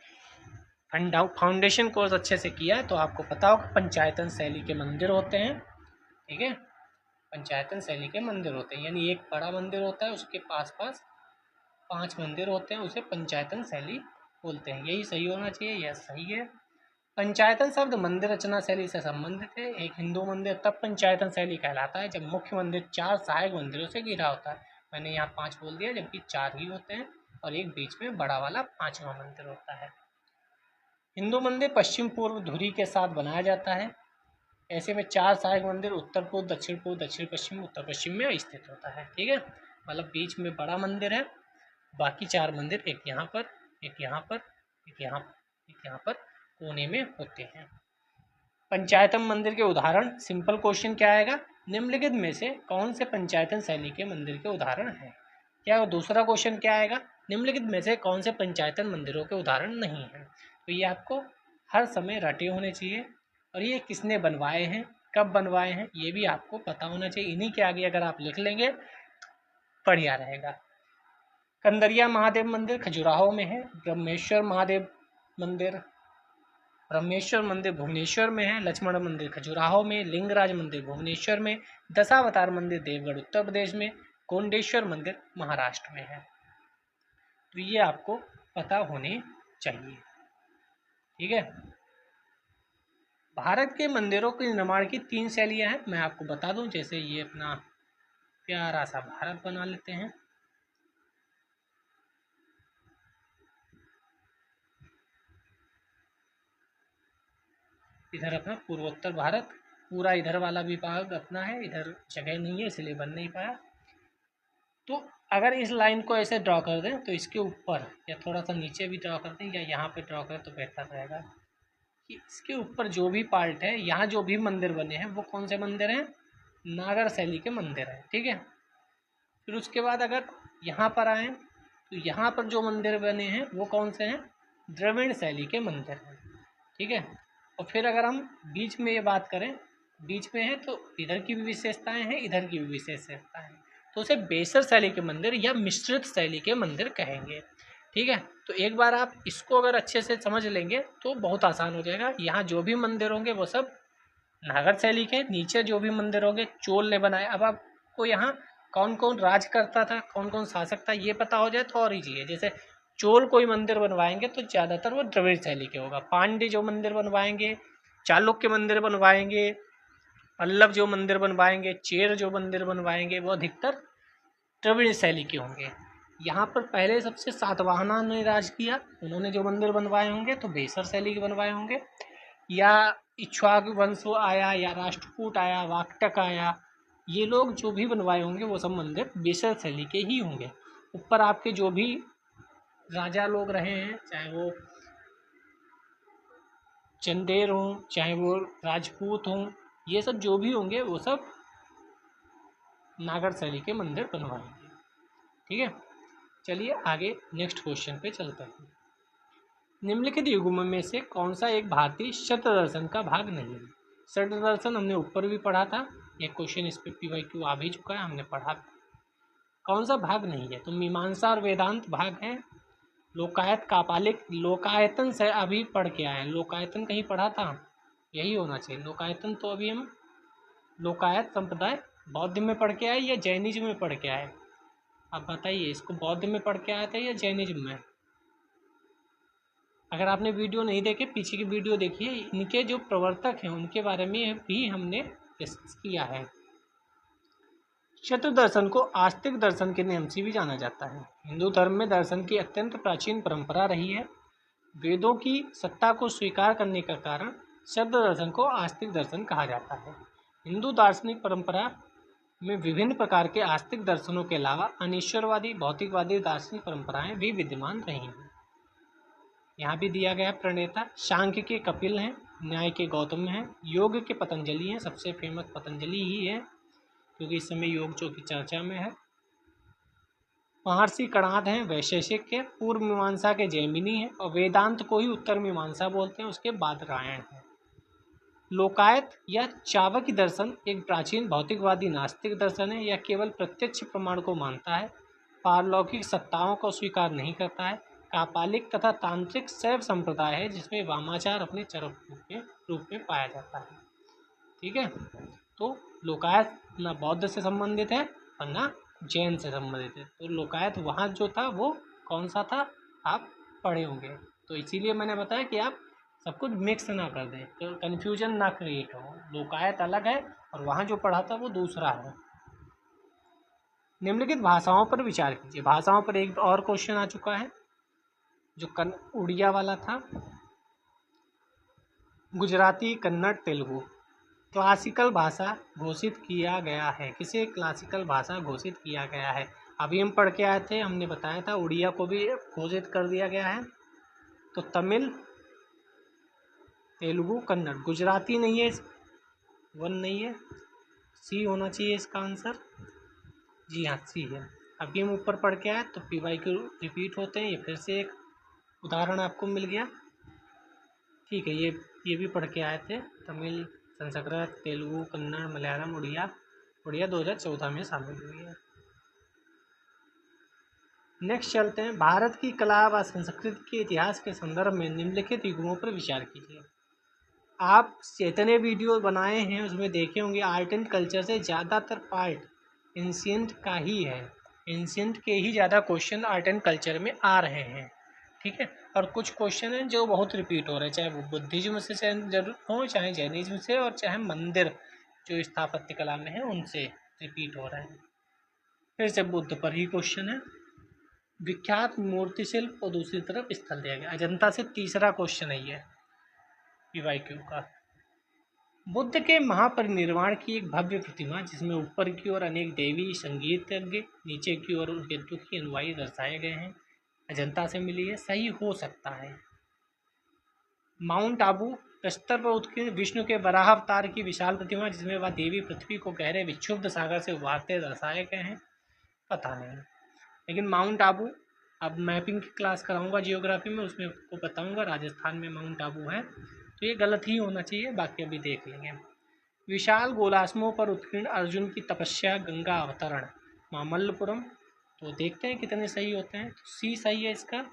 फाउंडेशन कोर्स अच्छे से किया है तो आपको पता होगा पंचायतन शैली के मंदिर होते हैं। ठीक है, पंचायतन शैली के मंदिर होते हैं, यानी एक बड़ा मंदिर होता है, उसके पास पास 5 मंदिर होते हैं, उसे पंचायतन शैली बोलते हैं। यही सही होना चाहिए, यह सही है। पंचायतन शब्द मंदिर रचना शैली से संबंधित है। एक हिंदू मंदिर तब पंचायतन शैली कहलाता है जब मुख्य मंदिर 4 सहायक मंदिरों से घिरा होता है। मैंने यहाँ 5 बोल दिया, जबकि 4 ही होते हैं और एक बीच में बड़ा वाला 5वां मंदिर होता है। हिंदू मंदिर पश्चिम पूर्व धुरी के साथ बनाया जाता है। ऐसे में 4 सहायक मंदिर उत्तर पूर्व, दक्षिण पश्चिम, उत्तर पश्चिम में स्थित होता है। ठीक है, मतलब बीच में बड़ा मंदिर है, बाकी 4 मंदिर एक यहाँ पर, एक यहाँ पर, एक यहाँ पर, एक यहाँ पर कोने में होते हैं। पंचायतन मंदिर के उदाहरण, सिंपल क्वेश्चन क्या आएगा, निम्नलिखित में से कौन से पंचायतन शैली के मंदिर के उदाहरण हैं? क्या दूसरा क्वेश्चन क्या आएगा, निम्नलिखित में से कौन से पंचायतन मंदिरों के उदाहरण नहीं हैं? तो ये आपको हर समय रटे होने चाहिए, और ये किसने बनवाए हैं, कब बनवाए हैं, ये भी आपको पता होना चाहिए। इन्हीं के आगे अगर आप लिख लेंगे बढ़िया रहेगा। कंदरिया महादेव मंदिर खजुराहो में है। ब्रह्मेश्वर मंदिर भुवनेश्वर में है। लक्ष्मण मंदिर खजुराहो में। लिंगराज मंदिर भुवनेश्वर में। दशावतार मंदिर देवगढ़ उत्तर प्रदेश में। कोंडेश्वर मंदिर महाराष्ट्र में है। तो ये आपको पता होने चाहिए। ठीक है, भारत के मंदिरों के निर्माण की 3 शैलियां हैं, मैं आपको बता दूं। जैसे ये अपना प्यारा सा भारत बना लेते हैं, इधर अपना पूर्वोत्तर भारत, पूरा इधर वाला विभाग अपना है, इधर जगह नहीं है इसलिए बन नहीं पाया। तो अगर इस लाइन को ऐसे ड्रॉ कर दें तो इसके ऊपर या थोड़ा सा नीचे भी ड्रॉ कर दें या यहाँ पे ड्रॉ करें तो बेहतर रहेगा कि इसके ऊपर जो भी पार्ट है, यहाँ जो भी मंदिर बने हैं वो कौन से मंदिर हैं, नागर शैली के मंदिर हैं। ठीक है, फिर उसके बाद अगर यहाँ पर आए तो यहाँ पर जो मंदिर बने हैं वो कौन से हैं, द्रविड़ शैली के मंदिर हैं। ठीक है, और फिर अगर हम बीच में ये बात करें, बीच में है तो इधर की भी विशेषताएं हैं, इधर की भी विशेषताएं हैं, तो उसे बेसर शैली के मंदिर या मिश्रित शैली के मंदिर कहेंगे। ठीक है, तो एक बार आप इसको अगर अच्छे से समझ लेंगे तो बहुत आसान हो जाएगा। यहाँ जो भी मंदिर होंगे वो सब नागर शैली के, नीचे जो भी मंदिर होंगे चोल ने बनाए। अब आपको यहाँ कौन कौन राज करता था, कौन कौन शासक था, ये पता हो जाए तो और ईजी है। जैसे चोल कोई मंदिर बनवाएंगे तो ज़्यादातर वो द्रविड़ शैली के होगा। पांड्य जो मंदिर बनवाएंगे, चालुक्य मंदिर बनवाएंगे, पल्लव जो मंदिर बनवाएंगे, चेर जो मंदिर बनवाएंगे वो अधिकतर द्रविड़ शैली के होंगे। यहाँ पर पहले सबसे सातवाहना ने राज किया, उन्होंने जो मंदिर बनवाए होंगे तो बेसर शैली के बनवाए होंगे, या इक्ष्वाकु वंश आया, या राष्ट्रकूट आया, वाकटक आया, ये लोग जो भी बनवाए होंगे वो सब मंदिर बेसर शैली के ही होंगे। ऊपर आपके जो भी राजा लोग रहे हैं, चाहे वो चंदेर हों, चाहे वो राजपूत हों, ये सब जो भी होंगे वो सब नागर शैली के मंदिर बनवाएंगे। ठीक है, चलिए आगे नेक्स्ट क्वेश्चन पे चलते हैं। निम्नलिखित युग्म में से कौन सा एक भारतीय शब्द दर्शन का भाग नहीं है? शब्द दर्शन हमने ऊपर भी पढ़ा था, एक क्वेश्चन इस पे PYQ आ भी चुका है, हमने पढ़ा। कौन सा भाग नहीं है? तो मीमांसा और वेदांत भाग है। लोकायत कापालिक, लोकायतन से अभी पढ़ के आए हैं, लोकायतन कहीं पढ़ा था, यही होना चाहिए। लोकायतन तो अभी हम लोकायत संप्रदाय बौद्ध में पढ़ के आए या जैनिज्म में पढ़ के आए? आप बताइए, इसको बौद्ध में पढ़ के आए थे या जैनिज्म में? अगर आपने वीडियो नहीं देखे, पीछे की वीडियो देखिए, इनके जो प्रवर्तक हैं उनके बारे में भी हमने डिस्कस किया है। शत्रु दर्शन को आस्तिक दर्शन के नाम से भी जाना जाता है। हिंदू धर्म में दर्शन की अत्यंत प्राचीन परंपरा रही है। वेदों की सत्ता को स्वीकार करने का कारण शब्द दर्शन को आस्तिक दर्शन कहा जाता है। हिंदू दार्शनिक परंपरा में विभिन्न प्रकार के आस्तिक दर्शनों के अलावा अनिश्वरवादी, भौतिकवादी दार्शनिक परंपराएं भी विद्यमान रही हैं। यहाँ भी दिया गया प्रणेता सांख्य के कपिल हैं, न्याय के गौतम हैं, योग के पतंजलि हैं, सबसे फेमस पतंजलि ही है क्योंकि इस समय योग जो की चर्चा में है। महर्षि कणाद हैं वैशेषिक के, पूर्व मीमांसा के जैमिनी हैं और वेदांत को ही उत्तर मीमांसा बोलते हैं, उसके बाद रामायण है। लोकायत या चावकी दर्शन एक प्राचीन भौतिकवादी नास्तिक दर्शन है, यह केवल प्रत्यक्ष प्रमाण को मानता है, पारलौकिक सत्ताओं को स्वीकार नहीं करता है। कापालिक तथा तांत्रिक शैव संप्रदाय है जिसमें वामाचार अपने चरम रूप में पाया जाता है। ठीक है, तो लोकायत न बौद्ध से संबंधित है और न जैन से संबंधित है। तो लोकायत वहाँ जो था वो कौन सा था आप पढ़े होंगे, तो इसीलिए मैंने बताया कि आप सब कुछ मिक्स ना कर दें, तो कन्फ्यूजन ना क्रिएट हो। लोकायत अलग है और वहाँ जो पढ़ा था वो दूसरा है। निम्नलिखित भाषाओं पर विचार कीजिए। भाषाओं पर एक और क्वेश्चन आ चुका है जो उड़िया वाला था। गुजराती, कन्नड़, तेलुगु क्लासिकल भाषा घोषित किया गया है। किसे क्लासिकल भाषा घोषित किया गया है? अभी हम पढ़ के आए थे, हमने बताया था उड़िया को भी घोषित कर दिया गया है। तो तमिल, तेलुगु, कन्नड़। गुजराती नहीं है, वन नहीं है, सी होना चाहिए इसका आंसर। जी हाँ, सी है। अभी हम ऊपर पढ़ के आए तो PYQ रिपीट होते हैं, ये फिर से एक उदाहरण आपको मिल गया। ठीक है, ये भी पढ़ के आए थे। तमिल, संस्कृत, तेलुगु, कन्नड़, मलयालम, उड़िया 2014 में शामिल हुई है। नेक्स्ट चलते हैं। भारत की कला व संस्कृति के इतिहास के संदर्भ में निम्नलिखित युग्मों पर विचार कीजिए। आप जितने वीडियो बनाए हैं उसमें देखे होंगे आर्ट एंड कल्चर से ज़्यादातर पार्ट एंशिएंट का ही है। एंशिएंट के ही ज़्यादा क्वेश्चन आर्ट एंड कल्चर में आ रहे हैं। ठीक है, और कुछ क्वेश्चन हैं जो बहुत रिपीट हो रहे हैं, चाहे वो बुद्धिज्म से जरूर हो, चाहे जैनिज्म से, और चाहे मंदिर जो स्थापत्य कला में है उनसे रिपीट हो रहे हैं। फिर से बुद्ध पर ही क्वेश्चन है। विख्यात मूर्ति शिल्प और दूसरी तरफ स्थल दिया गया। अजंता से तीसरा क्वेश्चन है ये PYQ का। बुद्ध के महापरिनिर्वाण की एक भव्य प्रतिमा जिसमें ऊपर की ओर अनेक देवी संगीतज्ञ, नीचे की ओर उनके दुखी अनुयायी दर्शाए गए हैं, अजंता से मिली है। सही हो सकता है। माउंट आबू प्रस्तर पर उत्कीर्ण विष्णु के वराह अवतार की विशाल प्रतिमा जिसमें वह देवी पृथ्वी को गहरे विक्षुब्ध सागर से उभारते दर्शाए गए हैं, पता नहीं। लेकिन माउंट आबू, अब मैपिंग की क्लास कराऊंगा जियोग्राफी में, उसमें आपको बताऊंगा राजस्थान में माउंट आबू है, तो ये गलत ही होना चाहिए, बाकी अभी देख लेंगे। विशाल गोलाश्मों पर उत्कीर्ण अर्जुन की तपस्या, गंगा अवतरण, मामल्लपुरम। तो देखते हैं कितने सही होते हैं। तो सी सही है इसका,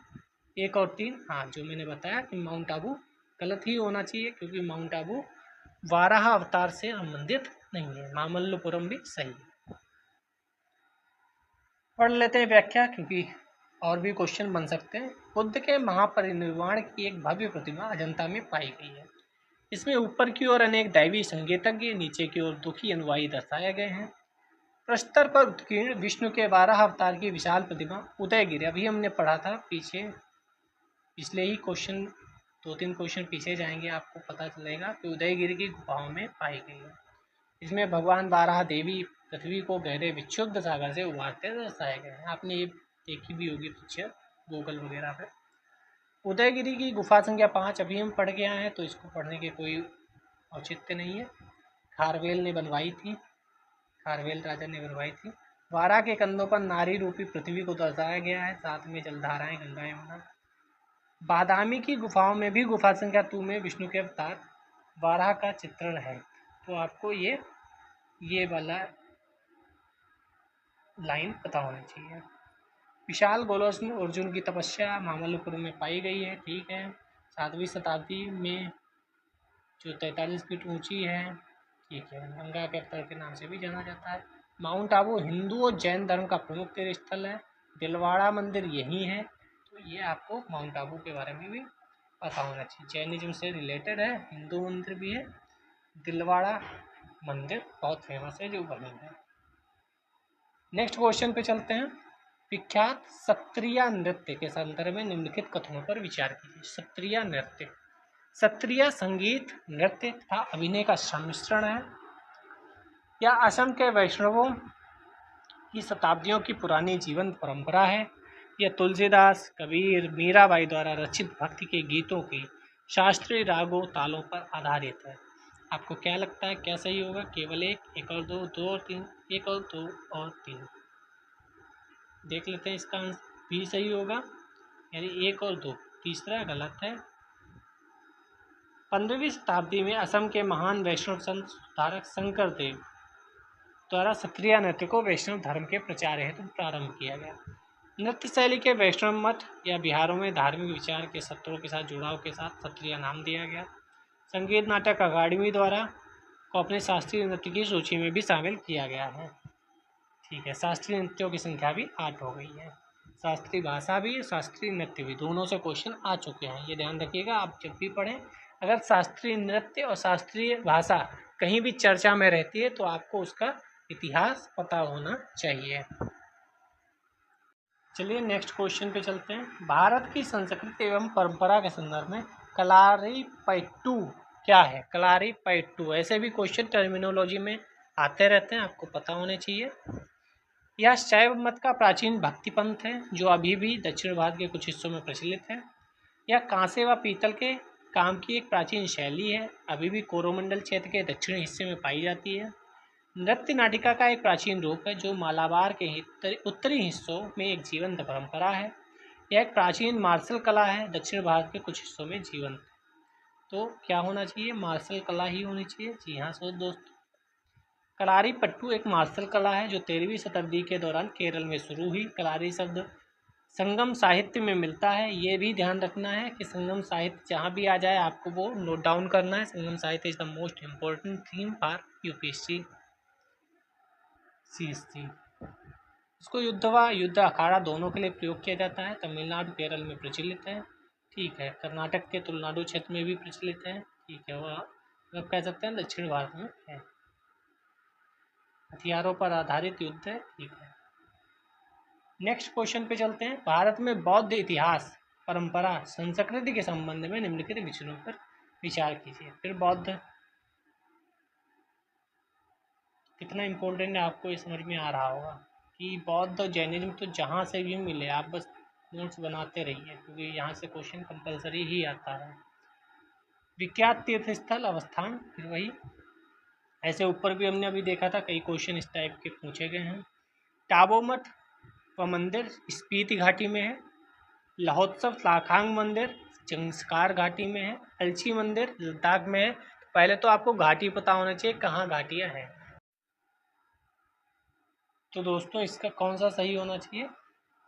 1 और 3। हाँ, जो मैंने बताया कि माउंट आबू गलत ही होना चाहिए क्योंकि माउंट आबू वाराह अवतार से संबंधित नहीं है। मामल्लपुरम भी सही है। पढ़ लेते हैं व्याख्या क्योंकि और भी क्वेश्चन बन सकते हैं। बुद्ध के महापरिनिर्वाण की एक भव्य प्रतिमा अजंता में पाई गई है। इसमें ऊपर की ओर अनेक दैवी संगीतज्ञ, नीचे की ओर दुखी अनुयायी दर्शाए गए हैं। प्रस्तर पर उत्कीर्ण विष्णु के 12 अवतार की विशाल प्रतिमा उदयगिरि, अभी हमने पढ़ा था पिछले ही क्वेश्चन, 2-3 क्वेश्चन पीछे जाएंगे आपको पता चलेगा कि उदयगिरि की गुफाओं में पाई गई है। इसमें भगवान 12 देवी पृथ्वी को गहरे विक्षुब्ध सागर से उभारते दर्शाए गए हैं। आपने ये देखी भी होगी पिक्चर गूगल वगैरह पे। उदयगिरि की गुफा संख्या 5 अभी हम पढ़ के आए हैं, तो इसको पढ़ने के कोई औचित्य नहीं है। खारवेल ने बनवाई थी, खारवेल राजा ने बनवाई थी। वारा के कंधों पर नारी रूपी पृथ्वी को दर्शाया गया है, साथ में जलधाराएं, गंगा यमुना। बादामी की गुफाओं में भी गुफा संख्या 2 में विष्णु के अवतार वाराह का चित्रण है। तो आपको ये वाला लाइन पता होनी चाहिए। विशाल गोलक में अर्जुन की तपस्या मामल्लपुरम में पाई गई है। ठीक है, 7वीं शताब्दी में जो 43 फीट ऊंची है। ठीक है, गंगा के अवतार के नाम से भी जाना जाता है। माउंट आबू हिंदू और जैन धर्म का प्रमुख तीर्थ स्थल है। दिलवाड़ा मंदिर यही है। तो ये आपको माउंट आबू के बारे में भी पता होना चाहिए। जैनिज्म से रिलेटेड है, हिंदू मंदिर भी है। दिलवाड़ा मंदिर बहुत फेमस है जो बने हैं। नेक्स्ट क्वेश्चन पे चलते हैं। विख्यात सत्रिया नृत्य के संदर्भ में निम्नलिखित कथनों पर विचार कीजिए। सत्रिया नृत्य, सत्रिया संगीत, नृत्य तथा अभिनय का सम्मिश्रण है। यह असम के वैष्णवों की शताब्दियों की पुरानी जीवन परंपरा है। यह तुलसीदास, कबीर, मीराबाई द्वारा रचित भक्ति के गीतों की शास्त्रीय रागों तालों पर आधारित है। आपको क्या लगता है क्या सही होगा? केवल एक और दो, दो और तीन, एक और दो और तीन। देख लेते हैं इसका आंसर भी सही होगा, यानी एक और दो। तीसरा गलत है। 15वीं शताब्दी में असम के महान वैष्णव संत सुधारक शंकर देव द्वारा सत्रिया नृत्य को वैष्णव धर्म के प्रचार हेतु प्रारंभ किया गया। नृत्य शैली के वैष्णव मत या बिहारों में धार्मिक विचार के सत्रों के साथ जुड़ाव के साथ सत्रिया नाम दिया गया। संगीत नाटक अकादमी द्वारा को अपने शास्त्रीय नृत्य की सूची में भी शामिल किया गया है। ठीक है, शास्त्रीय नृत्यों की संख्या भी 8 हो गई है। शास्त्रीय भाषा भी, शास्त्रीय नृत्य भी, दोनों से क्वेश्चन आ चुके हैं। ये ध्यान रखिएगा, आप जब भी पढ़ें, अगर शास्त्रीय नृत्य और शास्त्रीय भाषा कहीं भी चर्चा में रहती है तो आपको उसका इतिहास पता होना चाहिए। चलिए नेक्स्ट क्वेश्चन पे चलते हैं। भारत की संस्कृति एवं परंपरा के संदर्भ में कलारीपयट्टू क्या है? कलारीपयट्टू, ऐसे भी क्वेश्चन टर्मिनोलॉजी में आते रहते हैं, आपको पता होने चाहिए। यह शैव मत का प्राचीन भक्ति पंथ है जो अभी भी दक्षिण भारत के कुछ हिस्सों में प्रचलित है। यह कांसे व पीतल के काम की एक प्राचीन शैली है, अभी भी कोरोमंडल क्षेत्र के दक्षिणी हिस्से में पाई जाती है। नृत्य नाटिका का एक प्राचीन रूप है जो मालाबार के उत्तरी हिस्सों में एक जीवंत परंपरा है। यह एक प्राचीन मार्शल कला है, दक्षिण भारत के कुछ हिस्सों में जीवंत। तो क्या होना चाहिए? मार्शल कला ही होनी चाहिए। जी हाँ दोस्तों, कलारीपयट्टू एक मार्शल कला है जो 13वीं शताब्दी के दौरान केरल में शुरू हुई। कलारी शब्द संगम साहित्य में मिलता है, ये भी ध्यान रखना है कि संगम साहित्य जहाँ भी आ जाए आपको वो नोट डाउन करना है। संगम साहित्य is the most important theme for UPSC CSC। इसको युद्ध व युद्ध अखाड़ा दोनों के लिए प्रयोग किया जाता है। तमिलनाडु केरल में प्रचलित है। ठीक है, कर्नाटक के तुलनाडु क्षेत्र में भी प्रचलित है। ठीक है, वह मतलब कह सकते हैं दक्षिण भारत में है। हथियारों पर आधारित युद्ध है। ठीक है, नेक्स्ट क्वेश्चन पे चलते हैं। भारत में बौद्ध इतिहास, परंपरा, संस्कृति के संबंध में निम्नलिखित विषयों पर विचार कीजिए। फिर बौद्ध कितना इम्पोर्टेंट है आपको ये समझ में आ रहा होगा कि बौद्ध और जैनिज्म तो जहाँ से भी मिले आप बस नोट्स बनाते रहिए, क्योंकि यहाँ से क्वेश्चन कंपलसरी ही आता है। विख्यात तीर्थ स्थल, अवस्थान, फिर वही ऐसे ऊपर भी हमने अभी देखा था, कई क्वेश्चन इस टाइप के पूछे गए हैं। टाबो मठ व मंदिर स्पीति घाटी में है। लाहौत्सव लाखांग मंदिर जंस्कार घाटी में है। अलची मंदिर लद्दाख में है। पहले तो आपको घाटी पता होना चाहिए कहाँ घाटियाँ हैं। तो दोस्तों इसका कौन सा सही होना चाहिए?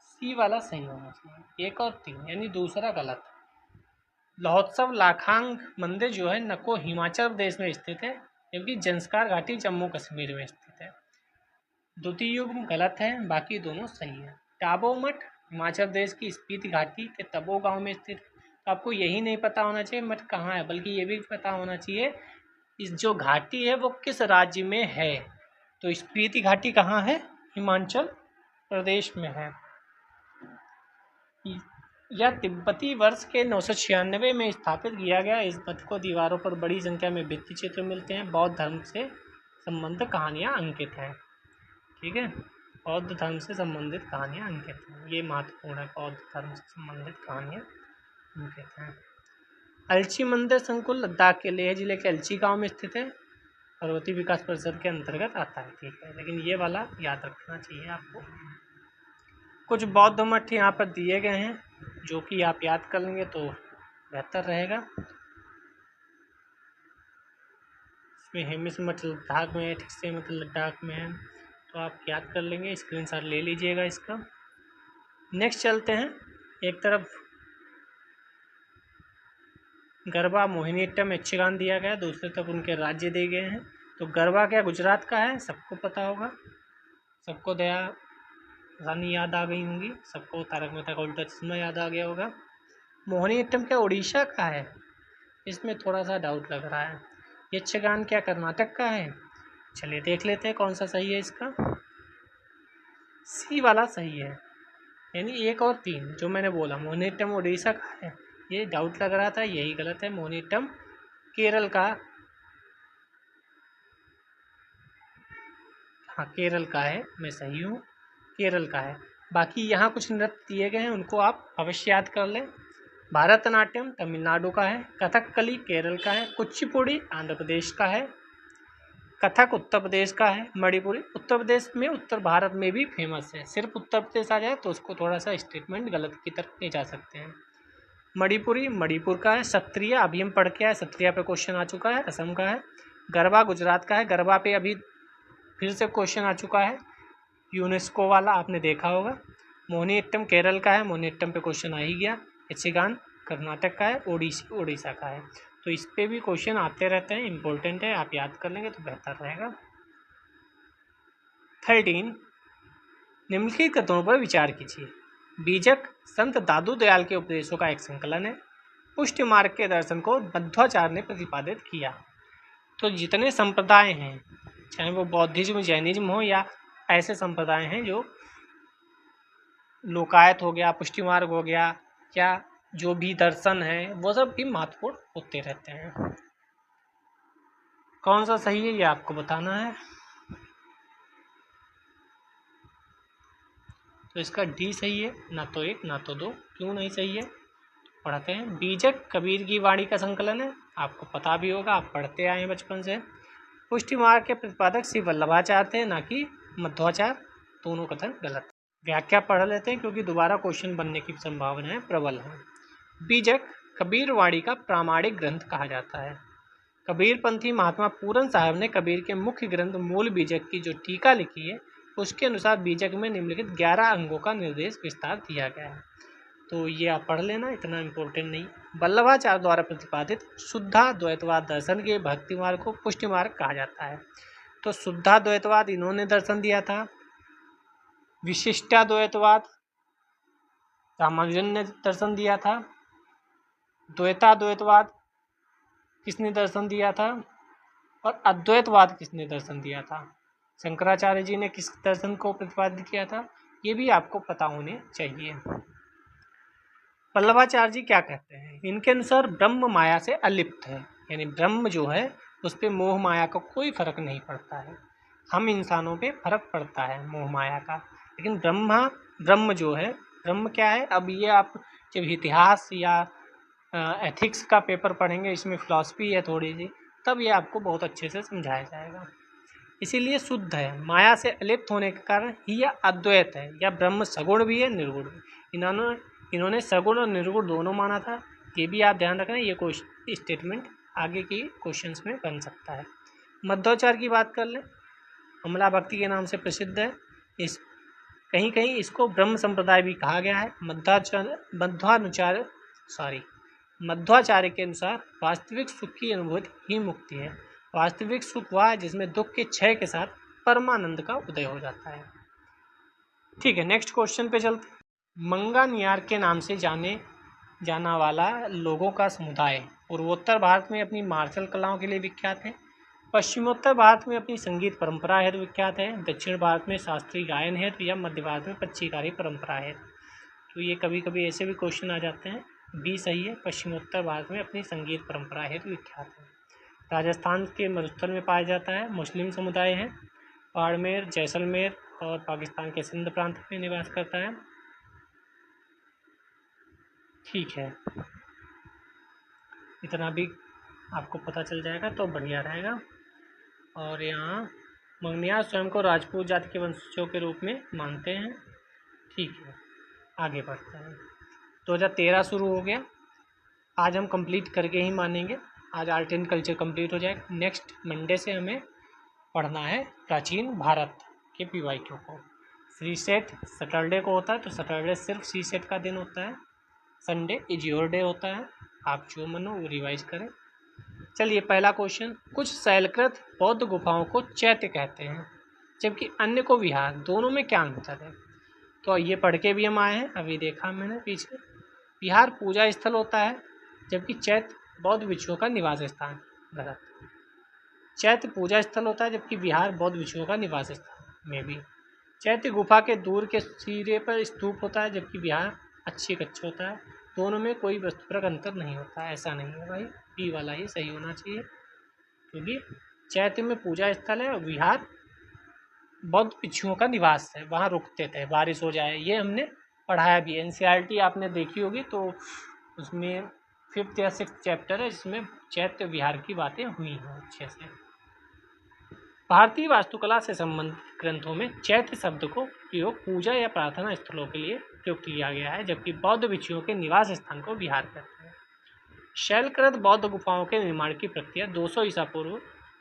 सी वाला सही होना चाहिए। 1 और 3 यानी दूसरा गलत। लाहौत्सव लाखांग मंदिर जो है नको हिमाचल प्रदेश में स्थित है, जबकि जंस्कार घाटी जम्मू कश्मीर में स्थित है। द्वितीय युग्म गलत है, बाकी दोनों सही है। टाबो मठ हिमाचल प्रदेश की स्पीति घाटी के तबो गांव में स्थित। तो आपको यही नहीं पता होना चाहिए मठ कहाँ है, बल्कि ये भी पता होना चाहिए इस जो घाटी है वो किस राज्य में है। तो स्पीति घाटी कहाँ है? हिमाचल प्रदेश में है। यह तिब्बती वर्ष के 996 में स्थापित किया गया। इस मठ को दीवारों पर बड़ी संख्या में भित्ति चित्र मिलते हैं। बौद्ध धर्म से संबंधित कहानियाँ अंकित हैं। ठीक है, बौद्ध धर्म से संबंधित कहानियाँ अंकित हैं, ये महत्वपूर्ण है। बौद्ध धर्म से संबंधित कहानियाँ अंकित हैं। अलची मंदिर संकुल लद्दाख के लेह जिले के अलची गांव में स्थित है, पर्वतीय विकास परिषद के अंतर्गत आता है। ठीक है, लेकिन ये वाला याद रखना चाहिए आपको। कुछ बौद्ध मठ यहाँ पर दिए गए हैं जो कि आप याद कर लेंगे तो बेहतर रहेगा। इसमें हेमिस मठ लद्दाख में है, ठिक्से मठ लद्दाख में है, तो आप याद कर लेंगे, स्क्रीनशॉट ले लीजिएगा इसका। नेक्स्ट चलते हैं। एक तरफ गरबा मोहिनीअट्टम यक्षगान दिया गया, दूसरी तरफ उनके राज्य दिए गए हैं। तो गरबा क्या गुजरात का है? सबको पता होगा, सबको दया रानी याद आ गई होंगी, सबको तारक मेहता का उल्टा चश्मा याद आ गया होगा। मोहिनीअट्टम क्या उड़ीसा का है? इसमें थोड़ा सा डाउट लग रहा है। यक्षगान क्या कर्नाटक का है? चलिए देख लेते हैं कौन सा सही है इसका। सी वाला सही है, यानी 1 और 3 जो मैंने बोला। मोहिनीअट्टम उड़ीसा का है, ये डाउट लग रहा था, यही गलत है। मोहिनीअट्टम केरल का, हाँ केरल का है, मैं सही हूँ, केरल का है। बाकी यहाँ कुछ नृत्य दिए गए हैं, उनको आप अवश्य याद कर लें। भारतनाट्यम तमिलनाडु का है, कथकली केरल का है, कुचिपुड़ी आंध्र प्रदेश का है, कथक उत्तर प्रदेश का है, मणिपुरी उत्तर प्रदेश में उत्तर भारत में भी फेमस है। सिर्फ उत्तर प्रदेश आ जाए तो उसको थोड़ा सा स्टेटमेंट गलत की तरफ ले जा सकते हैं। मणिपुरी मणिपुर का है, सत्रिया अभी हम पढ़ के आए, सत्रिया पे क्वेश्चन आ चुका है, असम का है। गरबा गुजरात का है, गरबा पे अभी फिर से क्वेश्चन आ चुका है, यूनेस्को वाला आपने देखा होगा। मोहिनीअट्टम केरल का है, मोहिनीअट्टम पे क्वेश्चन आ ही गया। यक्षगान कर्नाटक का है, उड़ीसा का है। तो इस पे भी क्वेश्चन आते रहते हैं, इंपॉर्टेंट है, आप याद कर लेंगे तो बेहतर रहेगा। 13 निम्नलिखित कथनों पर विचार कीजिए। बीजक संत दादू दयाल के उपदेशों का एक संकलन है। पुष्टि मार्ग के दर्शन को मध्वाचार्य ने प्रतिपादित किया। तो जितने संप्रदाय हैं, चाहे वो बौद्धिज्म जैनिज्म हो या ऐसे संप्रदाय हैं जो लोकायत हो गया, पुष्टि मार्ग हो गया, या जो भी दर्शन है वो सब भी महत्वपूर्ण होते रहते हैं। कौन सा सही है ये आपको बताना है। तो इसका डी सही है, ना तो 1 ना तो 2। क्यों नहीं सही है पढ़ते हैं। बीजक कबीर की वाणी का संकलन है, आपको पता भी होगा, आप पढ़ते आए हैं बचपन से। पुष्टि मार्ग के प्रतिपादक श्री वल्लभाचार्य थे, ना कि मध्वाचार्य। दोनों कथन गलत। व्याख्या पढ़ लेते हैं क्योंकि दोबारा क्वेश्चन बनने की संभावनाएं प्रबल हैं। बीजक कबीर वाणी का प्रामाणिक ग्रंथ कहा जाता है। कबीरपंथी महात्मा पूरन साहब ने कबीर के मुख्य ग्रंथ मूल बीजक की जो टीका लिखी है, उसके अनुसार बीजक में निम्नलिखित 11 अंगों का निर्देश विस्तार दिया गया है। तो ये आप पढ़ लेना, इतना इम्पोर्टेंट नहीं। वल्लभाचार्य द्वारा प्रतिपादित शुद्धाद्वैतवाद दर्शन के भक्ति मार्ग को पुष्टि मार्ग कहा जाता है। तो शुद्धाद्वैतवाद इन्होंने दर्शन दिया था। विशिष्टाद्वैतवाद रामानुजन ने दर्शन दिया था। द्वैताद्वैतवाद किसने दर्शन दिया था, और अद्वैतवाद किसने दर्शन दिया था। शंकराचार्य जी ने किस दर्शन को प्रतिपादित किया था, ये भी आपको पता होने चाहिए। वल्लभाचार्य जी क्या कहते हैं, इनके अनुसार ब्रह्म माया से अलिप्त है, यानी ब्रह्म जो है उस पर मोह माया का कोई फर्क नहीं पड़ता है। हम इंसानों पे फर्क पड़ता है मोह माया का, लेकिन ब्रह्म जो है, ब्रह्म क्या है। अब ये आप जब इतिहास या एथिक्स का पेपर पढ़ेंगे, इसमें फिलॉसफी है थोड़ी सी, तब ये आपको बहुत अच्छे से समझाया जाएगा। इसीलिए शुद्ध है, माया से अलिप्त होने के कारण ही यह अद्वैत है, या ब्रह्म सगुण भी है निर्गुण भी। इन्होंने सगुण और निर्गुण दोनों माना था, ये भी आप ध्यान रखना। ये क्वेश्चन स्टेटमेंट आगे की क्वेश्चंस में बन सकता है। मध्वाचार्य की बात कर लें, अमला भक्ति के नाम से प्रसिद्ध है। इस कहीं कहीं इसको ब्रह्म संप्रदाय भी कहा गया है। मध्वाचार्य के अनुसार वास्तविक सुख की अनुभूति ही मुक्ति है। वास्तविक सुख वह है जिसमें दुख के क्षय के साथ परमानंद का उदय हो जाता है। ठीक है, नेक्स्ट क्वेश्चन पे चलते हैं। मंगानियार के नाम से जाना वाला लोगों का समुदाय पूर्वोत्तर भारत में अपनी मार्शल कलाओं के लिए विख्यात है। पश्चिमोत्तर भारत में अपनी संगीत परंपरा हेतु विख्यात है। दक्षिण भारत में शास्त्रीय गायन हेतु, या मध्य भारत में पच्चीकारी परंपरा है। तो ये कभी कभी ऐसे भी क्वेश्चन आ जाते हैं। बी सही है, पश्चिमोत्तर भारत में अपनी संगीत परंपरा हेतु विख्यात है। राजस्थान के मरुस्थल में पाया जाता है। मुस्लिम समुदाय है। बाड़मेर, जैसलमेर और पाकिस्तान के सिंध प्रांत में निवास करता है। ठीक है, इतना भी आपको पता चल जाएगा तो बढ़िया रहेगा। और यहाँ मंगनियार स्वयं को राजपूत जाति के वंशजों के रूप में मानते हैं। ठीक है, आगे बढ़ते हैं। 2013 शुरू हो गया, आज हम कंप्लीट करके ही मानेंगे। आज आर्ट एंड कल्चर कंप्लीट हो जाएगा। नेक्स्ट मंडे से हमें पढ़ना है प्राचीन भारत के PYQ को। फ्री सेट सैटरडे को होता है, तो सैटरडे सिर्फ सी सेट का दिन होता है। संडे इज योर डे होता है, आप जो मनो वो रिवाइज करें। चलिए, पहला क्वेश्चन, कुछ शैलकृत बौद्ध गुफाओं को चैत्य कहते हैं जबकि अन्य को विहार, दोनों में क्या अंतर है। तो ये पढ़ के भी हम आए हैं, अभी देखा मैंने पीछे। विहार पूजा स्थल होता है, जबकि चैत्य बौद्ध भिक्षुओं का निवास स्थान। गलत। चैत्य पूजा स्थल होता है, जबकि विहार बौद्ध भिक्षुओं का निवास स्थान में भी। चैत्य गुफा के दूर के सिरे पर स्तूप होता है, जबकि विहार अच्छी कच्छ होता है। दोनों में कोई वस्तुपरक अंतर नहीं होता, ऐसा नहीं है भाई। बी वाला ही सही होना चाहिए, क्योंकि चैत्य में पूजा स्थल है और विहार बौद्ध भिक्षुओं का निवास है, वहाँ रुकते थे बारिश हो जाए। ये हमने पढ़ाया भी, NCERT आपने देखी होगी, तो उसमें 5th या 6th चैप्टर है जिसमें चैत्य विहार की बातें हुई हैं अच्छे से। भारतीय वास्तुकला से संबंधित ग्रंथों में चैत्य शब्द को प्रयोग पूजा या प्रार्थना स्थलों के लिए प्रयुक्त किया गया है, जबकि बौद्ध भिक्षुओं के निवास स्थान को विहार कहते हैं। शैलकृत बौद्ध गुफाओं के निर्माण की प्रक्रिया 200 ईसा पूर्व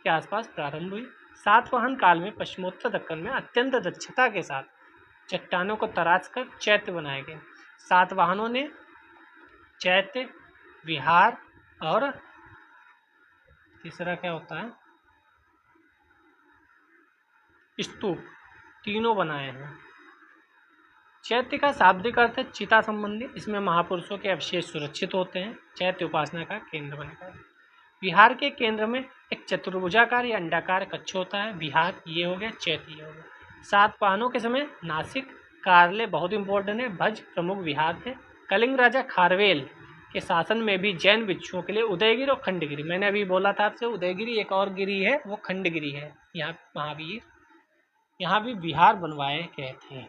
के आसपास प्रारंभ हुई। सातवाहन काल में पश्चिमोत्तर दक्कन में अत्यंत दक्षता के साथ चट्टानों को तराश कर चैत्य बनाए गए। सातवाहनों ने चैत्य, विहार और तीसरा क्या होता है, स्तूप, तीनों बनाए हैं। चैत्य का शाब्दिक अर्थ है चिता संबंधी। इसमें महापुरुषों के अवशेष सुरक्षित होते हैं। चैत्य उपासना का केंद्र बनता है। विहार के केंद्र में एक चतुर्भुजाकार या अंडाकार कक्ष होता है। विहार ये हो गया, चैत्य ये हो गया। सातवाहनों के समय नासिक, कार्ले बहुत इंपॉर्टेंट है, भज प्रमुख विहार थे। कलिंग राजा खारवेल के शासन में भी जैन भिक्षुओं के लिए उदयगिरी और खंडगिरी, मैंने अभी बोला था आपसे, उदयगिरी एक और गिरी है, वो खंडगिरी है। यहाँ भी विहार बनवाए गए थे।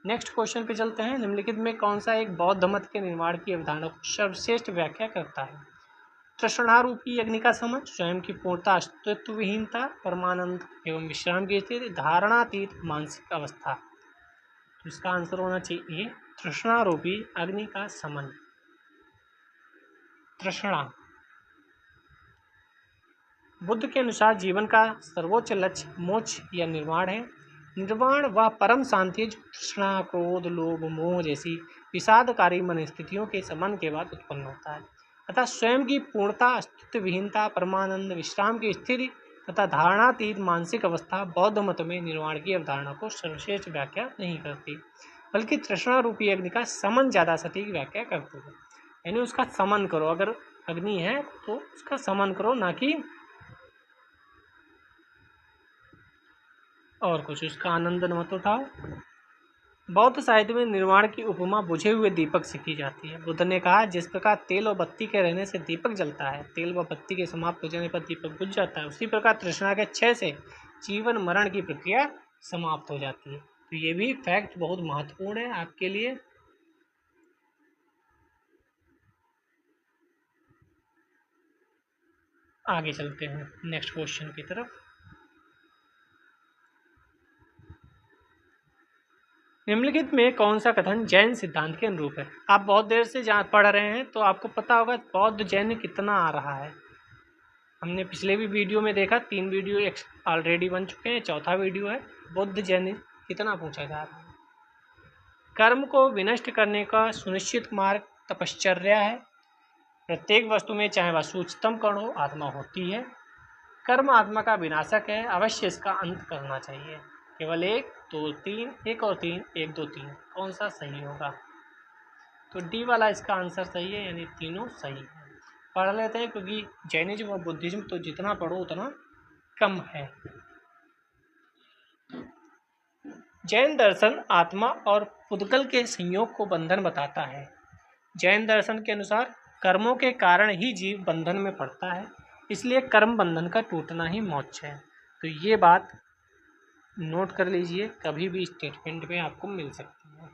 नेक्स्ट क्वेश्चन पे चलते हैं। निम्नलिखित में कौन सा एक बौद्ध मत के निर्माण की अवधारणा को सर्वश्रेष्ठ व्याख्या करता है? तृष्णारूपी अग्नि का समझ, स्वयं की पूर्णता, अस्तित्वहीनता, परमानंद एवं विश्राम की स्थिति, धारणातीत मानसिक अवस्था। तो इसका आंसर होना चाहिए तृष्णारूपी अग्नि का समझ। तृष्णा बुद्ध के अनुसार जीवन का सर्वोच्च लक्ष्य मोक्ष या निर्वाण है। निर्वाण वह परम शांति जो तृष्णा, क्रोध, लोभ, मोह जैसी विषादकारी मनस्थितियों के समन के बाद उत्पन्न होता है। अतः स्वयं की पूर्णता, अस्तित्व विहीनता, परमानंद, विश्राम की स्थिति तथा धारणातीत मानसिक अवस्था बौद्ध मत में निर्वाण की अवधारणा को सर्वश्रेष्ठ व्याख्या नहीं करती, बल्कि तृष्णा रूपी अग्नि का समन ज़्यादा सटीक व्याख्या करती है। यानी उसका समन करो, अगर अग्नि है तो उसका समन करो, ना कि और कुछ, उसका आनंद मत उठाओ। बौद्ध साहित्य में निर्वाण की उपमा बुझे हुए दीपक से की जाती है। बुद्ध ने कहा, जिस प्रकार तेल और बत्ती के रहने से दीपक जलता है, तेल व बत्ती के समाप्त हो जाने पर दीपक बुझ जाता है, उसी प्रकार तृष्णा के क्षय से जीवन मरण की प्रक्रिया समाप्त हो जाती है। तो ये भी फैक्ट बहुत महत्वपूर्ण है आपके लिए। आगे चलते हैं नेक्स्ट क्वेश्चन की तरफ। निम्नलिखित में कौन सा कथन जैन सिद्धांत के अनुरूप है? आप बहुत देर से पढ़ रहे हैं तो आपको पता होगा बौद्ध जैन कितना आ रहा है। हमने पिछले भी वीडियो में देखा, 3 वीडियो ऑलरेडी बन चुके हैं, चौथा वीडियो है। बुद्ध जैन कितना पूछा जा रहा है। कर्म को विनष्ट करने का सुनिश्चित मार्ग तपश्चर्या है। प्रत्येक वस्तु में, चाहे वह सूक्ष्मतम कण हो, आत्मा होती है। कर्म आत्मा का विनाशक है, अवश्य इसका अंत करना चाहिए। केवल 1, 2, 3, 1 और 3, 1, 2, 3, कौन सा सही होगा? तो डी वाला इसका आंसर सही है, यानी तीनों सही है। पढ़ लेते हैं, क्योंकि जैनिज्म और बुद्धिज्म तो जितना पढ़ो उतना कम है। जैन दर्शन आत्मा और पुद्गल के संयोग को बंधन बताता है। जैन दर्शन के अनुसार कर्मों के कारण ही जीव बंधन में पड़ता है, इसलिए कर्म बंधन का टूटना ही मोक्ष है। तो ये बात नोट कर लीजिए, कभी भी स्टेटमेंट में आपको मिल सकती है।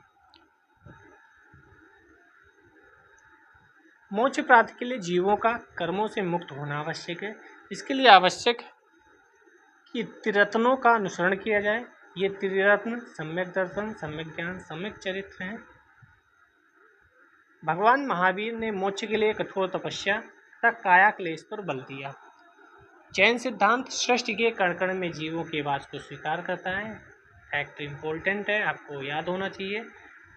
मोक्ष प्राप्ति के लिए जीवों का कर्मों से मुक्त होना आवश्यक है। इसके लिए आवश्यक कि त्रिरत्नों का अनुसरण किया जाए। ये त्रिरत्न सम्यक दर्शन, सम्यक ज्ञान, सम्यक चरित्र हैं। भगवान महावीर ने मोक्ष के लिए कठोर तपस्या तथा काया क्लेश पर बल दिया। जैन सिद्धांत सृष्टि के कण कण में जीवों के वास को स्वीकार करता है। फैक्ट इम्पोर्टेंट है, आपको याद होना चाहिए।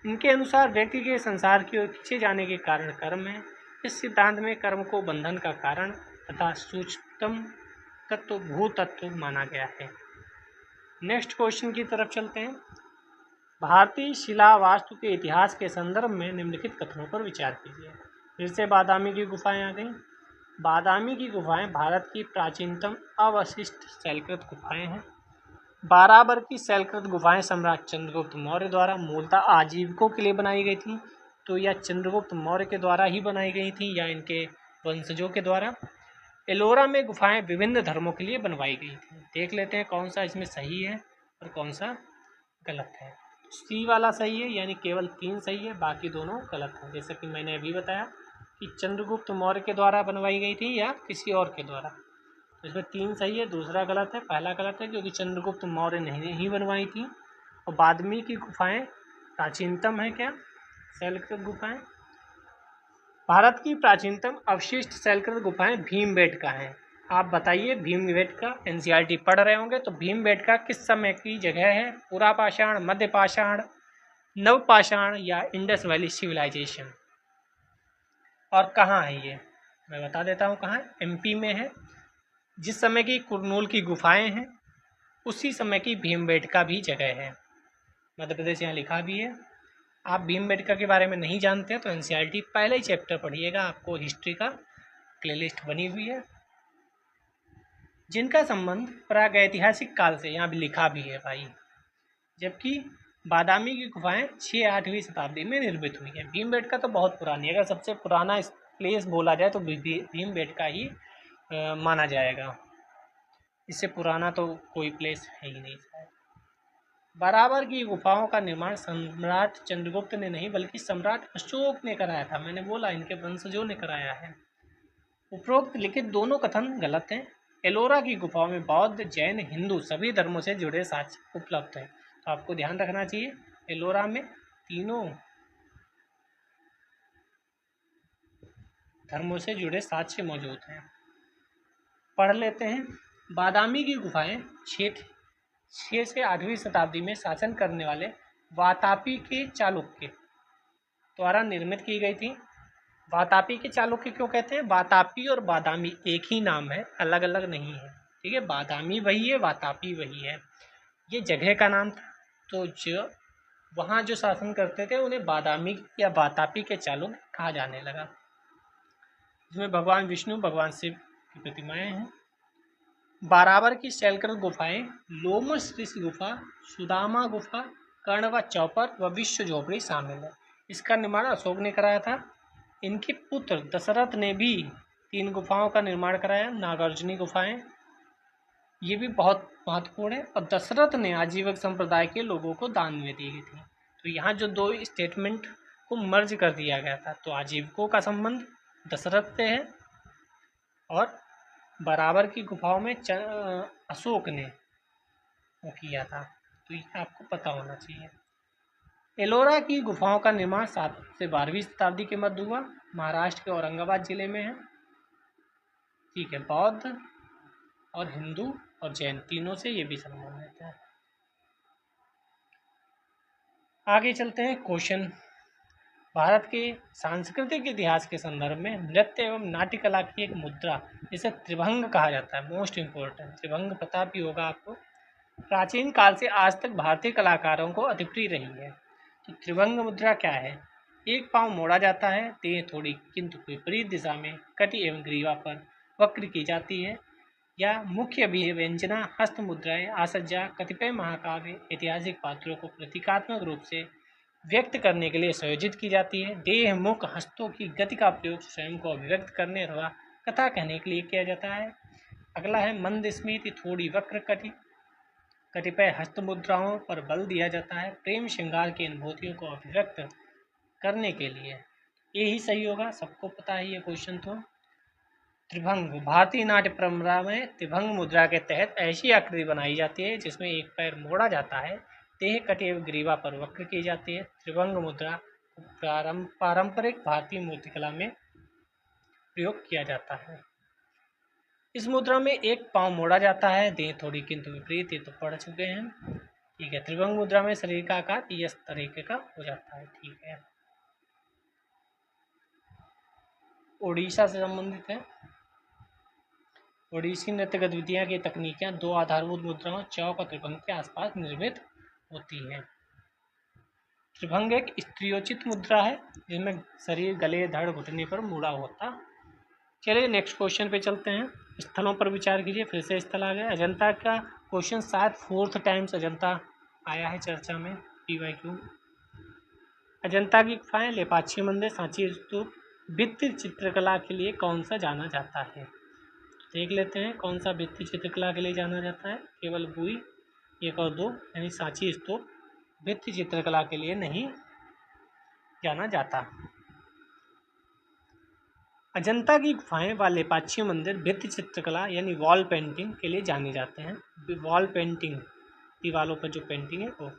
इनके अनुसार व्यक्ति के संसार की ओर खींचे जाने के कारण कर्म है। इस सिद्धांत में कर्म को बंधन का कारण तथा सूक्ष्मतम तत्व भू तत्व माना गया है। नेक्स्ट क्वेश्चन की तरफ चलते हैं। भारतीय शिला वास्तु के इतिहास के संदर्भ में निम्नलिखित कथनों पर विचार कीजिए। फिर से बादामी की गुफाएं आ गई। बादामी की गुफाएं भारत की प्राचीनतम अवशिष्ट शैलकृत गुफाएं हैं। बाराबर की शैलकृत गुफाएं सम्राट चंद्रगुप्त मौर्य द्वारा मूलतः आजीविकों के लिए बनाई गई थी। तो यह चंद्रगुप्त मौर्य के द्वारा ही बनाई गई थी या इनके वंशजों के द्वारा। एलोरा में गुफाएं विभिन्न धर्मों के लिए बनवाई गई थी। देख लेते हैं कौन सा इसमें सही है और कौन सा गलत है। सी वाला सही है, यानी केवल 3 सही है, बाकी दोनों गलत हैं। जैसा कि मैंने अभी बताया कि चंद्रगुप्त मौर्य के द्वारा बनवाई गई थी या किसी और के द्वारा। तो इसमें 3 सही है, दूसरा गलत है, पहला गलत है क्योंकि चंद्रगुप्त मौर्य नहीं बनवाई थी। और बादामी की गुफाएं प्राचीनतम है क्या? शैलकृत गुफाएं। भारत की प्राचीनतम अवशिष्ट शैलकृत गुफाएं भीमबेटका हैं। आप बताइए, भीमबेटका एनसीईआरटी पढ़ रहे होंगे तो भीमबेटका किस समय की जगह है? पुरापाषाण, मध्यपाषाण, नवपाषाण या इंडस वैली सिविलाइजेशन? और कहाँ है ये? मैं बता देता हूँ कहाँ है। एमपी में है। जिस समय की कुरनूल की गुफाएं हैं उसी समय की भीमबेटका भी जगह है। मध्य प्रदेश यहाँ लिखा भी है। आप भीमबेटका के बारे में नहीं जानते हैं तो एनसीईआरटी पहले ही चैप्टर पढ़िएगा, आपको हिस्ट्री का प्लेलिस्ट बनी हुई है। जिनका संबंध प्रागैतिहासिक काल से, यहाँ भी लिखा भी है भाई। जबकि बादामी की गुफाएं 6-8वीं शताब्दी में निर्मित हुई हैं। भीमबेटका तो बहुत पुरानी है, अगर सबसे पुराना प्लेस बोला जाए तो भीमबेटका ही माना जाएगा। इससे पुराना तो कोई प्लेस है ही नहीं। बराबर की गुफाओं का निर्माण सम्राट चंद्रगुप्त ने नहीं बल्कि सम्राट अशोक ने कराया था। मैंने बोला इनके वंशजों ने कराया है। उपरोक्त लिखित दोनों कथन गलत हैं। एलोरा की गुफाओं में बौद्ध, जैन, हिंदू सभी धर्मों से जुड़े साक्ष्य उपलब्ध हैं। तो आपको ध्यान रखना चाहिए, एलोरा में तीनों धर्मों से जुड़े साक्ष्य मौजूद हैं। पढ़ लेते हैं। बादामी की गुफाएं 6 से 8वीं शताब्दी में शासन करने वाले वातापी के चालुक्य द्वारा निर्मित की गई थी। वातापी के चालुक्य क्यों कहते हैं? वातापी और बादामी एक ही नाम है, अलग अलग नहीं है। ठीक है, बादामी वही है, वातापी वही है। ये जगह का नाम था। तो जो वहाँ जो शासन करते थे उन्हें बादामी या वातापी के चालुक्य कहा जाने लगा। इसमें भगवान विष्णु, भगवान शिव की प्रतिमाएं हैं। बराबर की शैलकृत गुफाएं लोमस ऋषि गुफा, सुदामा गुफा, कर्णवा चौपर व विश्व झोपड़ी शामिल है। इसका निर्माण अशोक ने कराया था। इनके पुत्र दशरथ ने भी 3 गुफाओं का निर्माण कराया। नागार्जुनी गुफाएं ये भी बहुत महत्वपूर्ण है। और दशरथ ने आजीवक संप्रदाय के लोगों को दान में दी गई थी। तो यहाँ जो 2 स्टेटमेंट को मर्ज कर दिया गया था, तो आजीवकों का संबंध दशरथ से है और बराबर की गुफाओं में अशोक ने वो किया था। तो ये आपको पता होना चाहिए। एलोरा की गुफाओं का निर्माण 7 से 12वीं शताब्दी के मध्य हुआ। महाराष्ट्र के औरंगाबाद जिले में है। ठीक है, बौद्ध और हिंदू और जैन तीनों से ये भी संबंधित है। आगे चलते हैं। क्वेश्चन, भारत के सांस्कृतिक इतिहास के संदर्भ में नृत्य एवं नाट्य कला की एक मुद्रा जिसे त्रिभंग कहा जाता है, मोस्ट इम्पोर्टेंट, त्रिभंग पता भी होगा आपको, प्राचीन काल से आज तक भारतीय कलाकारों को अति प्रिय रही है। तो त्रिभंग मुद्रा क्या है? एक पांव मोड़ा जाता है, देह थोड़ी किंतु विपरीत दिशा में कटी एवं ग्रीवा पर वक्र की जाती है। या मुख्य अभिव्यंजना, हस्त मुद्राएं, आसज्जा, कतिपय महाकाव्य ऐतिहासिक पात्रों को प्रतीकात्मक रूप से व्यक्त करने के लिए संयोजित की जाती है। देह, मुख, हस्तों की गति का प्रयोग स्वयं को अभिव्यक्त करने अथवा कथा कहने के लिए किया जाता है। अगला है मंद स्मृति, थोड़ी वक्र कटी, कतिपय हस्त मुद्राओं पर बल दिया जाता है प्रेम श्रृंगार की अनुभूतियों को अभिव्यक्त करने के लिए। यही सही होगा, सबको पता है ये क्वेश्चन। तो त्रिभंग, भारतीय नाट्य परंपरा में त्रिभंग मुद्रा के तहत ऐसी आकृति बनाई जाती है जिसमें एक पैर मोड़ा जाता है, देह कटे हुए ग्रीवा पर वक्र की जाती है। त्रिभंग मुद्रा पारंपरिक भारतीय मूर्तिकला में प्रयोग किया जाता है। इस मुद्रा में एक पांव मोड़ा जाता है, देह थोड़ी किंतु विपरीत, ये तो पढ़ चुके हैं। ठीक है, त्रिभंग मुद्रा में शरीर का आकार इस तरीके का हो जाता है। ठीक है, ओडिशा से संबंधित है। ओडिसी नृत्य गतिविधियाँ की तकनीकें 2 आधारभूत मुद्राओं चौक और त्रिभंग के आसपास निर्मित होती हैं। त्रिभंग एक स्त्रियोचित मुद्रा है जिसमें शरीर गले, धड़, घुटने पर मुड़ा होता। चलिए नेक्स्ट क्वेश्चन पे चलते हैं। स्थलों पर विचार कीजिए। फिर से स्थल आ गया। अजंता का क्वेश्चन शायद 4th टाइम्स अजंता आया है चर्चा में, PYQ। अजंता की गुफाएं, लेपाक्षी मंदिर, सांची स्तूप, भित्ति चित्रकला के लिए कौन सा जाना जाता है? देख लेते हैं कौन सा भित्ति चित्रकला के लिए जाना जाता है। केवल बुई 1 और 2 यानी सांची स्तूप भित्ति चित्रकला के लिए नहीं जाना जाता। अजंता की गुफाएं व लेपाक्षी मंदिर भित्ति चित्रकला यानी वॉल पेंटिंग के लिए जाने जाते हैं। वॉल पेंटिंग, दीवालों पर जो पेंटिंग है वो।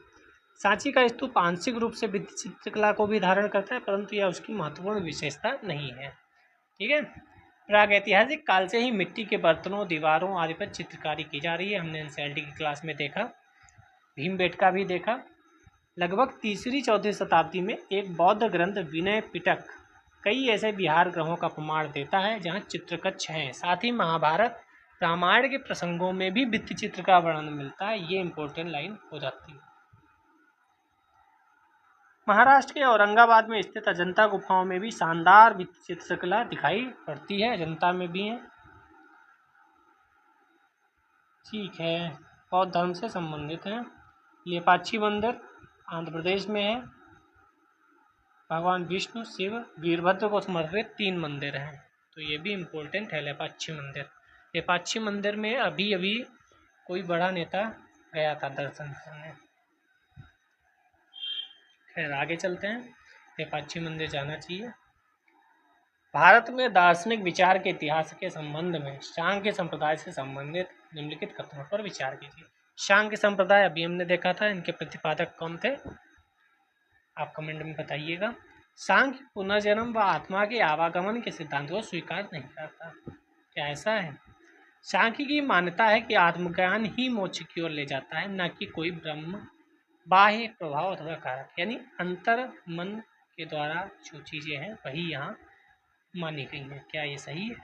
सांची का स्तूप आंशिक रूप से भित्ति चित्रकला को भी धारण करता है, परंतु यह उसकी महत्वपूर्ण विशेषता नहीं है। ठीक है। प्रागैतिहासिक काल से ही मिट्टी के बर्तनों, दीवारों आदि पर चित्रकारी की जा रही है। हमने एनसीईआरटी की क्लास में देखा, भीमबेटका भी देखा। लगभग 3री-4री शताब्दी में एक बौद्ध ग्रंथ विनय पिटक कई ऐसे विहार ग्रहों का प्रमाण देता है जहाँ चित्रकक्ष हैं। साथ ही महाभारत, रामायण के प्रसंगों में भी भित्ति चित्र का वर्णन मिलता है। ये इंपॉर्टेंट लाइन हो जाती है। महाराष्ट्र के औरंगाबाद में स्थित अजंता गुफाओं में भी शानदार भित्ति चित्रकला दिखाई पड़ती है। अजंता में भी है। ठीक है, बौद्ध धर्म से संबंधित है। लेपाक्षी मंदिर आंध्र प्रदेश में है। भगवान विष्णु, शिव, वीरभद्र को समर्पित 3 मंदिर हैं, तो ये भी इम्पोर्टेंट है। लेपाक्षी मंदिर, लेपाक्षी मंदिर में अभी अभी कोई बड़ा नेता गया था दर्शन करने। खैर आगे चलते हैं। लेपाक्षी मंदिर जाना चाहिए। भारत में दार्शनिक विचार के इतिहास के संबंध में शांक्य संप्रदाय से संबंधित निम्नलिखित कथनों पर विचार कीजिए। शांक्य संप्रदाय अभी हमने देखा था, इनके प्रतिपादक कौन थे, आप कमेंट में बताइएगा। सांख्य पुनर्जन्म व आत्मा के आवागमन के सिद्धांत को स्वीकार नहीं करता। क्या ऐसा है? सांख्य की मान्यता है कि आत्मज्ञान ही मोक्ष की ओर ले जाता है, न कि कोई ब्रह्म बाह्य प्रभाव अथवा कारक, यानी अंतर मन के द्वारा जो चीजें हैं वही यहाँ मानी गई हैं। क्या ये सही है?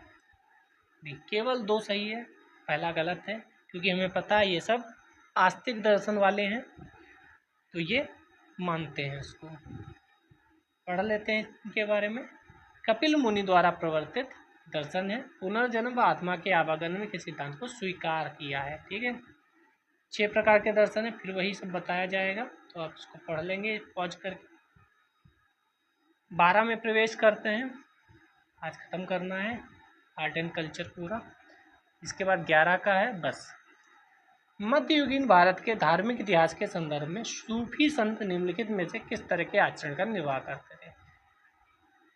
नहीं, केवल 2 सही है, पहला गलत है, क्योंकि हमें पता है ये सब आस्तिक दर्शन वाले हैं, तो ये मानते हैं। इसको पढ़ लेते हैं इनके बारे में। कपिल मुनि द्वारा प्रवर्तित दर्शन है, पुनर्जन्म व आत्मा के आवागमन के सिद्धांत को स्वीकार किया है। ठीक है, 6 प्रकार के दर्शन है, फिर वही सब बताया जाएगा, तो आप इसको पढ़ लेंगे पॉज करके। 12 में प्रवेश करते हैं, आज ख़त्म करना है आर्ट एंड कल्चर पूरा। इसके बाद 11 का है बस। मध्ययुगीन भारत के धार्मिक इतिहास के संदर्भ में सूफी संत निम्नलिखित में से किस तरह के आचरण का निर्वाह करते थे?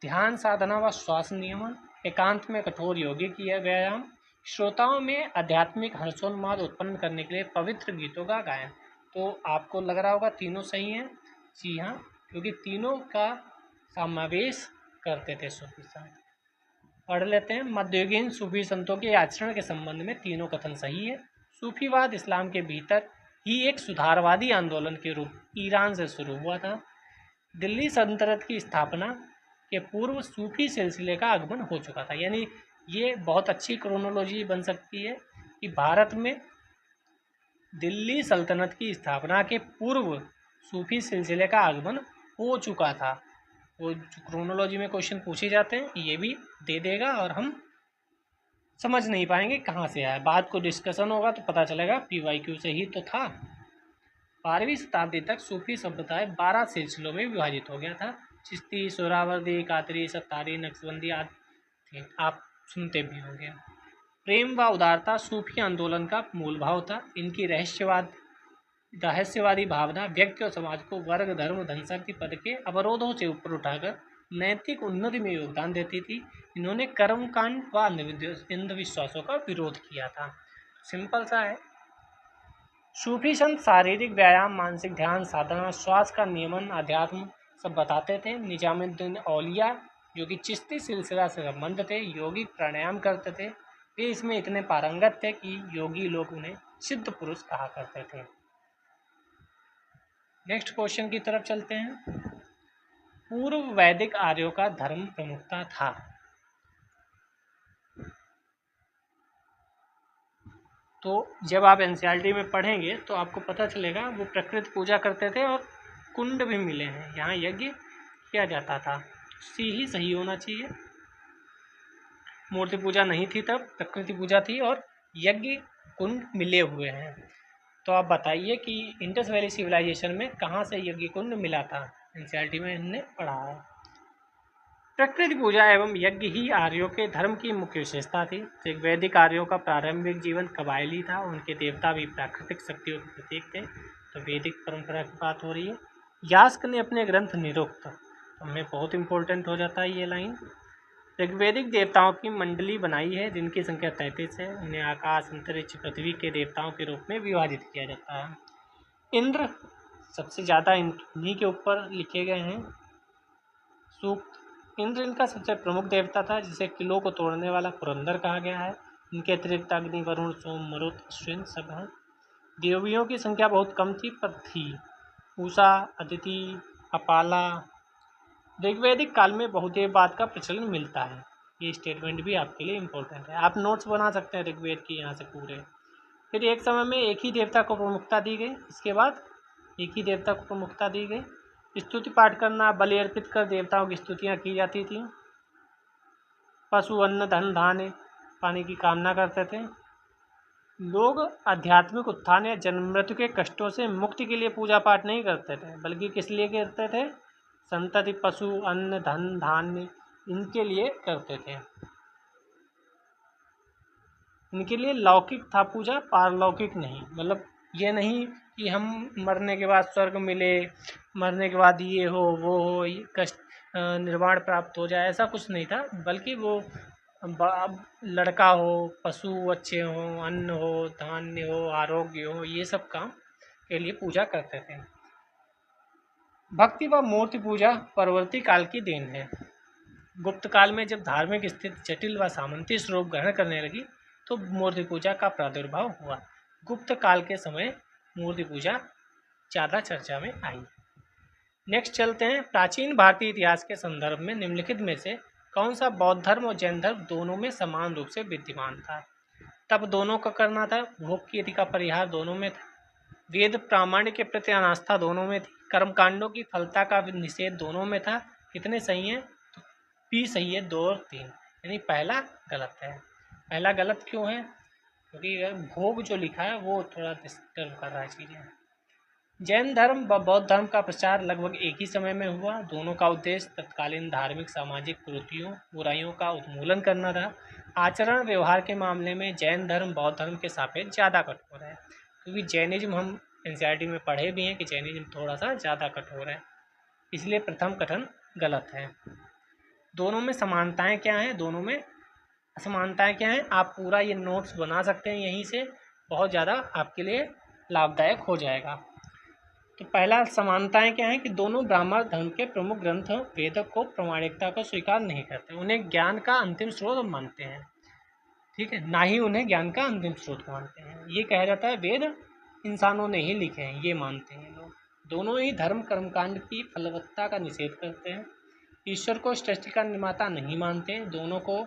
ध्यान साधना व श्वास नियमन, एकांत में कठोर योगिक व्यायाम, श्रोताओं में आध्यात्मिक हर्षोन्माद उत्पन्न करने के लिए पवित्र गीतों का गायन। तो आपको लग रहा होगा तीनों सही हैं। जी हाँ, क्योंकि तीनों का समावेश करते थे सूफी संत। पढ़ लेते हैं। मध्ययुगीन सूफी संतों के आचरण के संबंध में तीनों कथन सही है। सूफीवाद इस्लाम के भीतर ही एक सुधारवादी आंदोलन के रूप ईरान से शुरू हुआ था। दिल्ली सल्तनत की स्थापना के पूर्व सूफी सिलसिले का आगमन हो चुका था। यानी ये बहुत अच्छी क्रोनोलॉजी बन सकती है कि भारत में दिल्ली सल्तनत की स्थापना के पूर्व सूफी सिलसिले का आगमन हो चुका था। वो जो क्रोनोलॉजी में क्वेश्चन पूछे जाते हैं ये भी दे देगा, और हम समझ नहीं पाएंगे कहाँ से आया। बाद को डिस्कशन होगा तो पता चलेगा PYQ से ही तो था। 12वीं शताब्दी तक सूफी सभ्यताएं 12 सिलसिलों में विभाजित हो गया था। चिश्ती, सोहरावर्दी, कादरी, सत्तारी, नक्शबंदी आदि थे, आप सुनते भी होंगे। प्रेम व उदारता सूफी आंदोलन का मूल भाव था। इनकी रहस्यवादी भावना व्यक्ति और समाज को वर्ग, धर्म, धनशक्ति, पद के अवरोधों से ऊपर उठाकर नैतिक उन्नति में योगदान देती थी। इन्होंने कर्मकांड व अंधविश्वासों का विरोध किया था। सिंपल सा है। सूफी संत शारीरिक व्यायाम, मानसिक ध्यान साधना, श्वास का नियमन, अध्यात्म सब बताते थे। निजामुद्दीन औलिया जो कि चिश्ती सिलसिला से संबंध थे, यौगिक प्राणायाम करते थे। वे इसमें इतने पारंगत थे कि योगी लोग उन्हें सिद्ध पुरुष कहा करते थे। नेक्स्ट क्वेश्चन की तरफ चलते हैं। पूर्व वैदिक आर्यों का धर्म प्रमुखता था। तो जब आप एनसीईआरटी में पढ़ेंगे तो आपको पता चलेगा वो प्रकृति पूजा करते थे और कुंड भी मिले हैं, यहाँ यज्ञ किया जाता था। सी ही सही होना चाहिए। मूर्ति पूजा नहीं थी तब, प्रकृति पूजा थी और यज्ञ कुंड मिले हुए हैं। तो आप बताइए कि इंडस वैली सिविलाइजेशन में कहाँ से यज्ञ कुंड मिला था? एनसीईआरटी में हमने पढ़ा है। प्रकृति पूजा एवं यज्ञ ही आर्यों के धर्म की मुख्य विशेषता थी। एक वैदिक आर्यों का प्रारंभिक जीवन कबायली था, उनके देवता भी प्राकृतिक शक्तियों के प्रतीक थे। तो तो वैदिक परंपरा की बात हो रही है। यास्क ने अपने ग्रंथ निरुक्त, हमें बहुत इंपॉर्टेंट हो जाता है ये लाइन। ऋग्वैदिक देवताओं की मंडली बनाई है जिनकी संख्या 33 है। उन्हें आकाश, अंतरिक्ष, पृथ्वी के देवताओं के रूप में विभाजित किया जाता है। इंद्र सबसे ज़्यादा इन्हीं के ऊपर लिखे गए हैं सूक्त। इंद्र इनका सबसे प्रमुख देवता था, जिसे किलों को तोड़ने वाला पुरंदर कहा गया है। इनके अतिरिक्त अग्नि, वरुण, सोम, मरुत, अश्विन सब हैं। देवियों की संख्या बहुत कम थी पर थी। उषा, अदिति, अपाला। ऋग्वैदिक काल में बहुदेववाद का प्रचलन मिलता है। ये स्टेटमेंट भी आपके लिए इम्पोर्टेंट है, आप नोट्स बना सकते हैं ऋग्वेद की यहाँ से पूरे। फिर एक समय में एक ही देवता को प्रमुखता दी गई, इसके बाद एक ही देवता को प्रमुखता दी गई। स्तुति पाठ करना, बलि अर्पित कर देवताओं की स्तुतियाँ की जाती थी। पशु, अन्न, धन, धान्य पाने की कामना करते थे। लोग आध्यात्मिक उत्थान या जन्म मृत्यु के कष्टों से मुक्ति के लिए पूजा पाठ नहीं करते थे, बल्कि किस लिए करते थे? संतति, पशु, अन्न, धन, धान्य इनके लिए करते थे। इनके लिए लौकिक था पूजा, पारलौकिक नहीं। मतलब ये नहीं कि हम मरने के बाद स्वर्ग मिले, मरने के बाद ये हो वो हो, ये कष्ट निर्वाण प्राप्त हो जाए, ऐसा कुछ नहीं था। बल्कि वो लड़का हो, पशु अच्छे हों, अन्न हो, धान्य हो, आरोग्य हो, ये सब काम के लिए पूजा करते थे। भक्ति व मूर्ति पूजा परवर्ती काल की देन है। गुप्त काल में जब धार्मिक स्थिति जटिल व सामंती स्वरूप ग्रहण करने लगी तो मूर्ति पूजा का प्रादुर्भाव हुआ। गुप्त काल के समय मूर्ति पूजा ज़्यादा चर्चा में आई। नेक्स्ट चलते हैं। प्राचीन भारतीय इतिहास के संदर्भ में निम्नलिखित में से कौन सा बौद्ध धर्म और जैन धर्म दोनों में समान रूप से विद्यमान था? तब दोनों का करना था, भोग की यति का परिहार दोनों में था, वेद प्रामाण्य के प्रति अनास्था दोनों में थी, कर्मकांडों की फलता का निषेध दोनों में था। कितने सही हैं? तो पी सही है, 2 और 3, यानी पहला गलत है। पहला गलत क्यों है? क्योंकि भोग जो लिखा है वो थोड़ा डिस्टर्ब कर रहा है चीज़ें। जैन धर्म व बौद्ध धर्म का प्रचार लगभग एक ही समय में हुआ। दोनों का उद्देश्य तत्कालीन धार्मिक सामाजिक कुरीतियों बुराइयों का उन्मूलन करना था। आचरण व्यवहार के मामले में जैन धर्म बौद्ध धर्म के सापेक्ष ज़्यादा कठोर है, क्योंकि जैनिज्म हम एनसीईआरटी में पढ़े भी हैं कि जैनिज्म थोड़ा सा ज़्यादा कठोर है, इसलिए प्रथम कथन गलत है। दोनों में समानताएं क्या हैं, दोनों में असमानताएं क्या हैं? आप पूरा ये नोट्स बना सकते हैं, यहीं से बहुत ज़्यादा आपके लिए लाभदायक हो जाएगा। तो पहला समानताएं क्या हैं कि दोनों ब्राह्मण धर्म के प्रमुख ग्रंथ वेदों को प्रामाणिकता को स्वीकार नहीं करते, उन्हें ज्ञान का अंतिम स्रोत मानते हैं। ठीक है, ना ही उन्हें ज्ञान का अंतिम स्रोत मानते हैं। ये कहा जाता है वेद इंसानों ने ही लिखे हैं, ये मानते हैं लोग। दोनों ही धर्म कर्मकांड की फलवत्ता का निषेध करते हैं। ईश्वर को सृष्टि का निर्माता नहीं मानते हैं। दोनों को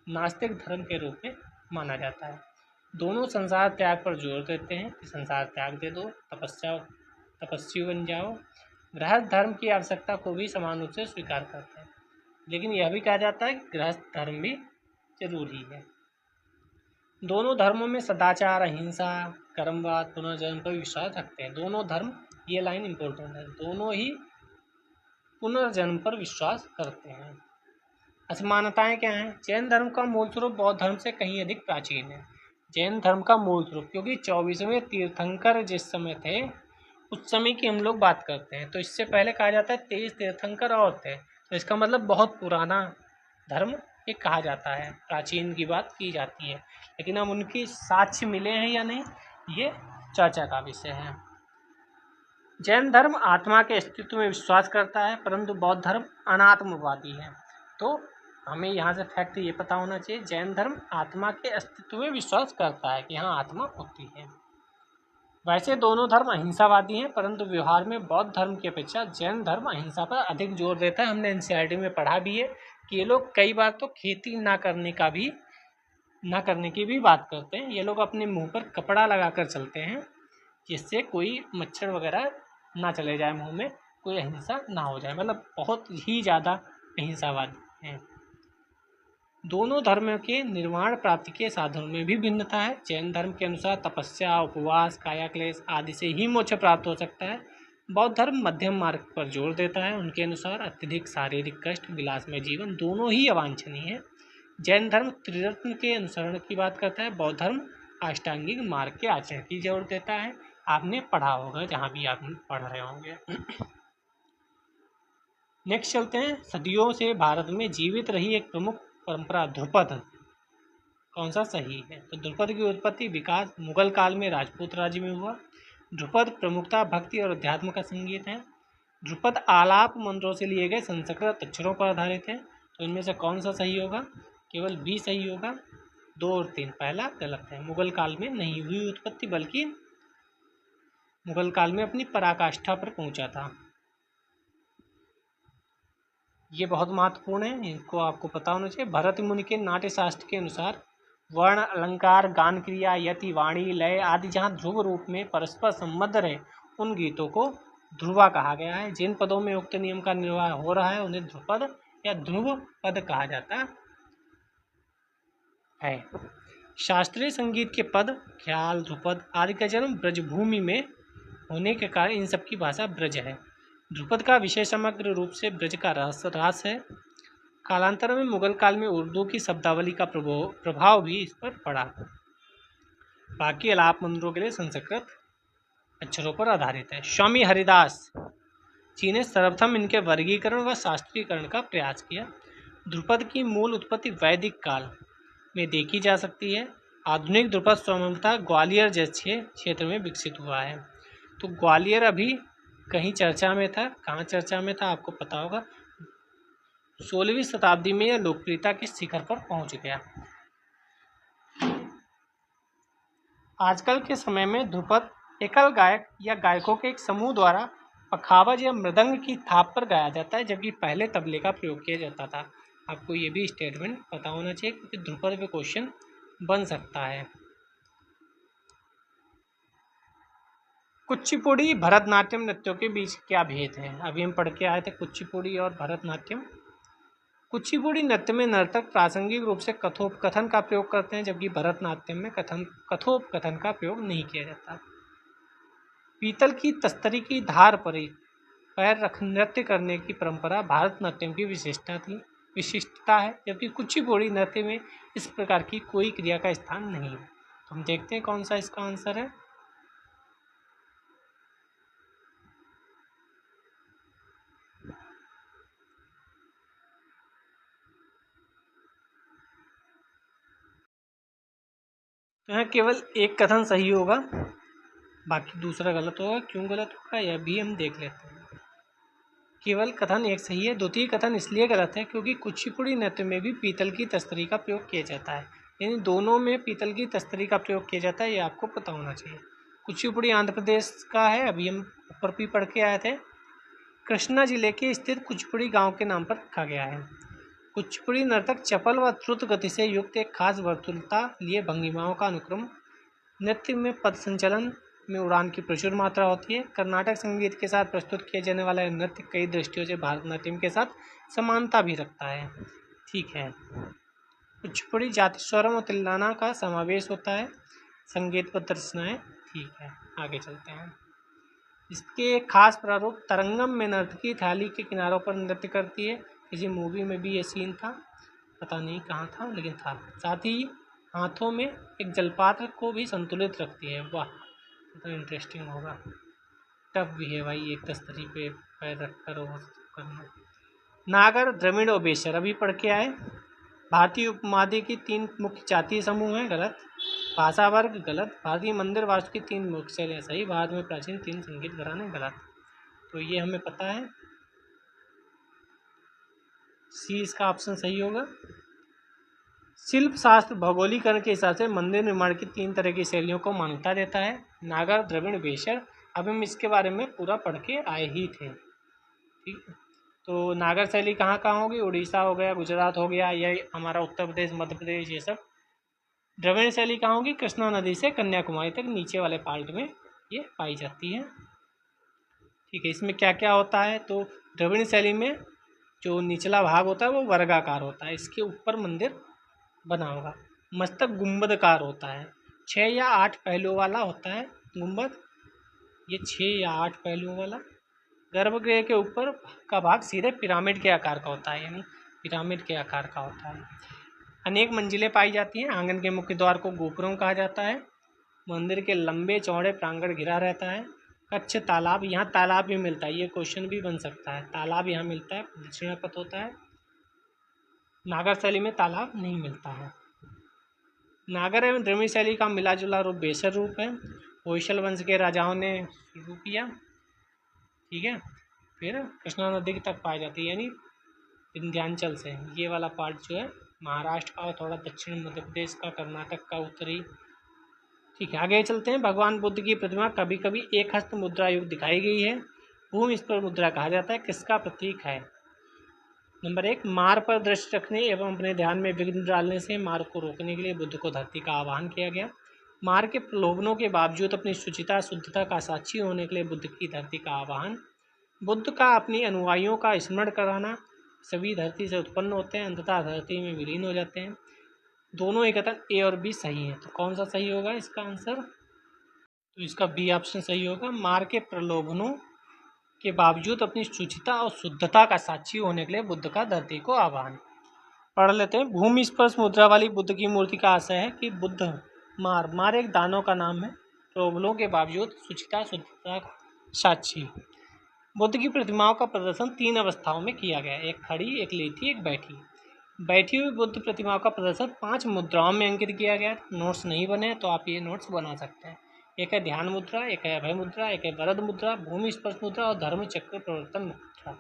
नास्तिक धर्म के रूप में माना जाता है। दोनों संसार त्याग पर जोर देते हैं कि संसार त्याग दे दो, तपस्वी बन जाओ। गृहस्थ धर्म की आवश्यकता को भी समान रूप से स्वीकार करते हैं, लेकिन यह भी कहा जाता है कि गृहस्थ धर्म भी जरूरी है। दोनों धर्मों में सदाचार, अहिंसा, कर्मवाद, पुनर्जन्म पर विश्वास रखते हैं। दोनों धर्म, ये लाइन इंपॉर्टेंट है, दोनों ही पुनर्जन्म पर विश्वास करते हैं। असमानताएं क्या हैं? जैन धर्म का मूल स्वरूप बौद्ध धर्म से कहीं अधिक प्राचीन है। जैन धर्म का मूल स्वरूप, क्योंकि 24वें तीर्थंकर जिस समय थे उस समय की हम लोग बात करते हैं, तो इससे पहले कहा जाता है 23 तीर्थंकर और थे, तो इसका मतलब बहुत पुराना धर्म ये कहा जाता है, प्राचीन की बात की जाती है। लेकिन अब उनकी साक्ष्य मिले हैं या नहीं, ये चर्चा का विषय है। जैन धर्म आत्मा के अस्तित्व में विश्वास करता है, परंतु बौद्ध धर्म अनात्मवादी है। तो हमें यहाँ से फैक्ट ये पता होना चाहिए, जैन धर्म आत्मा के अस्तित्व में विश्वास करता है कि हाँ आत्मा होती है। वैसे दोनों धर्म अहिंसावादी हैं, परंतु व्यवहार में बौद्ध धर्म की अपेक्षा जैन धर्म अहिंसा पर अधिक जोर देता है। हमने एनसीईआरटी में पढ़ा भी है कि ये लोग कई बार तो खेती ना करने की भी बात करते हैं। ये लोग अपने मुंह पर कपड़ा लगाकर चलते हैं, जिससे कोई मच्छर वगैरह ना चले जाए मुंह में, कोई अहिंसा ना हो जाए। मतलब बहुत ही ज़्यादा अहिंसावादी हैं। दोनों धर्मों के निर्वाण प्राप्ति के साधनों में भी भिन्नता है। जैन धर्म के अनुसार तपस्या, उपवास, कायाक्लेश आदि से ही मोक्ष प्राप्त हो सकता है। बौद्ध धर्म मध्यम मार्ग पर जोर देता है। उनके अनुसार अत्यधिक शारीरिक कष्ट, विलासमय जीवन दोनों ही अवांछनीय है। जैन धर्म त्रिरत्न के अनुसरण की बात करता है। बौद्ध धर्म अष्टांगिक मार्ग के आचरण की जोर देता है। आपने पढ़ा होगा जहाँ भी आप पढ़ रहे होंगे। नेक्स्ट चलते हैं, सदियों से भारत में जीवित रही एक प्रमुख परंपरा ध्रुपद, कौन सा सही है? तो ध्रुपद की उत्पत्ति विकास मुगल काल में राजपूत राज्य में हुआ। ध्रुपद प्रमुखता भक्ति और अध्यात्म का संगीत है। ध्रुपद आलाप मंत्रों से लिए गए संस्कृत अक्षरों पर आधारित है। तो इनमें से कौन सा सही होगा? केवल बी सही होगा। 2 और 3 पहला गलत है। मुगल काल में नहीं हुई उत्पत्ति, बल्कि मुगल काल में अपनी पराकाष्ठा पर पहुंचा था। ये बहुत महत्वपूर्ण है, इनको आपको पता होना चाहिए। भरत मुनि के नाट्य शास्त्र के अनुसार वर्ण, अलंकार, गान क्रिया, यति, वाणी, लय आदि जहाँ ध्रुव रूप में परस्पर संबद्ध रहे, उन गीतों को ध्रुवा कहा गया है। जिन पदों में उक्त नियम का निर्वाह हो रहा है उन्हें ध्रुपद या ध्रुव पद कहा जाता है। शास्त्रीय संगीत के पद, ख्याल, ध्रुपद आदि का जन्म ब्रजभूमि में होने के कारण इन सबकी भाषा ब्रज है। ध्रुपद का विषय समग्र रूप से ब्रज का रास है। कालांतर में मुगल काल में उर्दू की शब्दावली का प्रभाव भी इस पर पड़ा। बाकी आलाप मंत्रों के लिए संस्कृत अक्षरों पर आधारित है। स्वामी हरिदास जी ने सर्वप्रथम इनके वर्गीकरण व शास्त्रीकरण का प्रयास किया। ध्रुपद की मूल उत्पत्ति वैदिक काल में देखी जा सकती है। आधुनिक ध्रुपद स्वतंत्रता ग्वालियर जैसे क्षेत्र में विकसित हुआ है। तो ग्वालियर अभी कहीं चर्चा में था, कहाँ चर्चा में था आपको पता होगा। 16वीं शताब्दी में यह लोकप्रियता के शिखर पर पहुंच गया। आजकल के समय में ध्रुपद एकल गायक या गायकों के एक समूह द्वारा पखावज या मृदंग की थाप पर गाया जाता है, जबकि पहले तबले का प्रयोग किया जाता था। आपको ये भी स्टेटमेंट पता होना चाहिए क्योंकि ध्रुपद पे क्वेश्चन बन सकता है। कुचिपुड़ी भरतनाट्यम नृत्यों के बीच क्या भेद है? अभी हम पढ़ के आए थे कुचिपुड़ी और भरतनाट्यम। कुचिपुड़ी नृत्य में नर्तक प्रासंगिक रूप से कथोपकथन का प्रयोग करते हैं, जबकि भरतनाट्यम में कथोपकथन का प्रयोग नहीं किया जाता। पीतल की तस्तरी की धार पर पैर रख नृत्य करने की परंपरा भरतनाट्यम की विशिष्टता है, जबकि कुचिपुड़ी नृत्य में इस प्रकार की कोई क्रिया का स्थान नहीं है। तो हम देखते हैं कौन सा इसका आंसर है। तो यहाँ केवल एक कथन सही होगा, बाकी दूसरा गलत होगा। क्यों गलत होगा यह भी हम देख लेते हैं। केवल कथन एक सही है। द्वितीय कथन इसलिए गलत है क्योंकि कुचिपुड़ी नृत्य में भी पीतल की तस्तरी का प्रयोग किया जाता है, यानी दोनों में पीतल की तस्तरी का प्रयोग किया जाता है, ये आपको पता होना चाहिए। कुचिपुड़ी आंध्र प्रदेश का है, अभी हम ऊपर भी पढ़ के आए थे। कृष्णा जिले के स्थित कुचिपुड़ी गाँव के नाम पर रखा गया है। कुचिपुड़ी नर्तक चपल व द्रुत गति से युक्त एक खास वर्तुलता लिए भंगिमाओं का अनुक्रम, नृत्य में पद संचलन में उड़ान की प्रचुर मात्रा होती है। कर्नाटक संगीत के साथ प्रस्तुत किया जाने वाला यह नृत्य कई दृष्टियों से भरतनाट्यम के साथ समानता भी रखता है। ठीक है। कुचिपुड़ी जाति स्वरम और तिल्लाना का समावेश होता है। संगीत पद रचनाएं। ठीक है, आगे चलते हैं। इसके एक खास प्रारूप तरंगम में नर्तकी थाली के किनारों पर नृत्य करती है। किसी मूवी में भी ये सीन था, पता नहीं कहाँ था लेकिन था। साथ ही हाथों में एक जलपात्र को भी संतुलित रखती है। वाह, तो इंटरेस्टिंग होगा। टफ भी है भाई एक तस्तरी पे पैर रख कर वो करना। नागर, द्रविड़ और बेसर अभी पढ़ के आए। भारतीय उपमहाद्वीप की 3 मुख्य जातीय समूह हैं, गलत। भाषा वर्ग, गलत। भारतीय मंदिर वास्तु की 3 मुख्य शैलियाँ, सही। भारत में प्राचीन 3 संगीत घराने, गलत। तो ये हमें पता है, सी इसका ऑप्शन सही होगा। शिल्प शास्त्र भौगोलिकरण के हिसाब से मंदिर निर्माण की 3 तरह की शैलियों को मान्यता देता है, नागर, द्रविड़, बेसर। अब हम इसके बारे में पूरा पढ़ के आए ही थे। ठीक है, तो नागर शैली कहाँ कहाँ होगी? उड़ीसा हो गया, गुजरात हो गया, यह हमारा उत्तर प्रदेश, मध्य प्रदेश, ये सब। द्रविड़ शैली कहाँ होगी? कृष्णा नदी से कन्याकुमारी तक नीचे वाले पार्ट में ये पाई जाती है। ठीक है, इसमें क्या क्या होता है? तो द्रविड़ शैली में जो निचला भाग होता है वो वर्गाकार होता है, इसके ऊपर मंदिर बना होगा। मस्तक गुंबदकार होता है, 6 या 8 पहलुओं वाला होता है गुंबद, ये 6 या 8 पहलुओं वाला। गर्भगृह के ऊपर का भाग सीधे पिरामिड के आकार का होता है, यानी पिरामिड के आकार का होता है। अनेक मंजिलें पाई जाती हैं। आंगन के मुख्य द्वार को गोपुरम कहा जाता है। मंदिर के लंबे चौड़े प्रांगण घिरा रहता है। कच्छ तालाब, यहाँ तालाब भी मिलता है, ये क्वेश्चन भी बन सकता है। तालाब यहाँ मिलता है, दक्षिण पथ होता है। नागर शैली में तालाब नहीं मिलता है। नागर एवं द्रविड़ शैली का मिला जुला रूप बेसर रूप है। होयसल वंश के राजाओं ने शुरू किया, ठीक है। फिर कृष्णा नदी तक पाई जाती है, यानी विंध्याचल से। ये वाला पार्ट जो है महाराष्ट्र का और थोड़ा दक्षिण मध्य प्रदेश का, कर्नाटक का उत्तरी, ठीक है। आगे चलते हैं। भगवान बुद्ध की प्रतिमा कभी कभी एक हस्त मुद्रा युक्त दिखाई गई है। भूमि स्पर्श मुद्रा कहा जाता है, किसका प्रतीक है? नंबर 1, मार पर दृष्टि रखने एवं अपने ध्यान में विघ्न डालने से मार को रोकने के लिए बुद्ध को धरती का आह्वान किया गया। मार के प्रलोभनों के बावजूद अपनी शुचिता शुद्धता का साक्षी होने के लिए बुद्ध की धरती का आह्वान। बुद्ध का अपनी अनुयायियों का स्मरण कराना। सभी धरती से उत्पन्न होते हैं, अंततः धरती में विलीन हो जाते हैं। दोनों ही कथन ए और बी सही है, तो कौन सा सही होगा इसका आंसर? तो इसका बी ऑप्शन सही होगा। मार के प्रलोभनों के बावजूद अपनी शुचिता और शुद्धता का साक्षी होने के लिए बुद्ध का धरती को आह्वान। पढ़ लेते हैं। भूमि स्पर्श मुद्रा वाली बुद्ध की मूर्ति का आशय है कि बुद्ध मार एक दानों का नाम है, प्रलोभनों के बावजूद शुचिता शुद्धता का साक्षी। बुद्ध की प्रतिमाओं का प्रदर्शन 3 अवस्थाओं में किया गया, एक खड़ी, एक लेटी, एक बैठी। बैठी हुई बुद्ध प्रतिमाओं का प्रदर्शन 5 मुद्राओं में अंकित किया गया। नोट्स नहीं बने तो आप ये नोट्स बना सकते हैं। एक है ध्यान मुद्रा, एक है अभय मुद्रा, एक है वरद मुद्रा, भूमि स्पर्श मुद्रा और धर्म चक्र प्रवर्तन मुद्रा।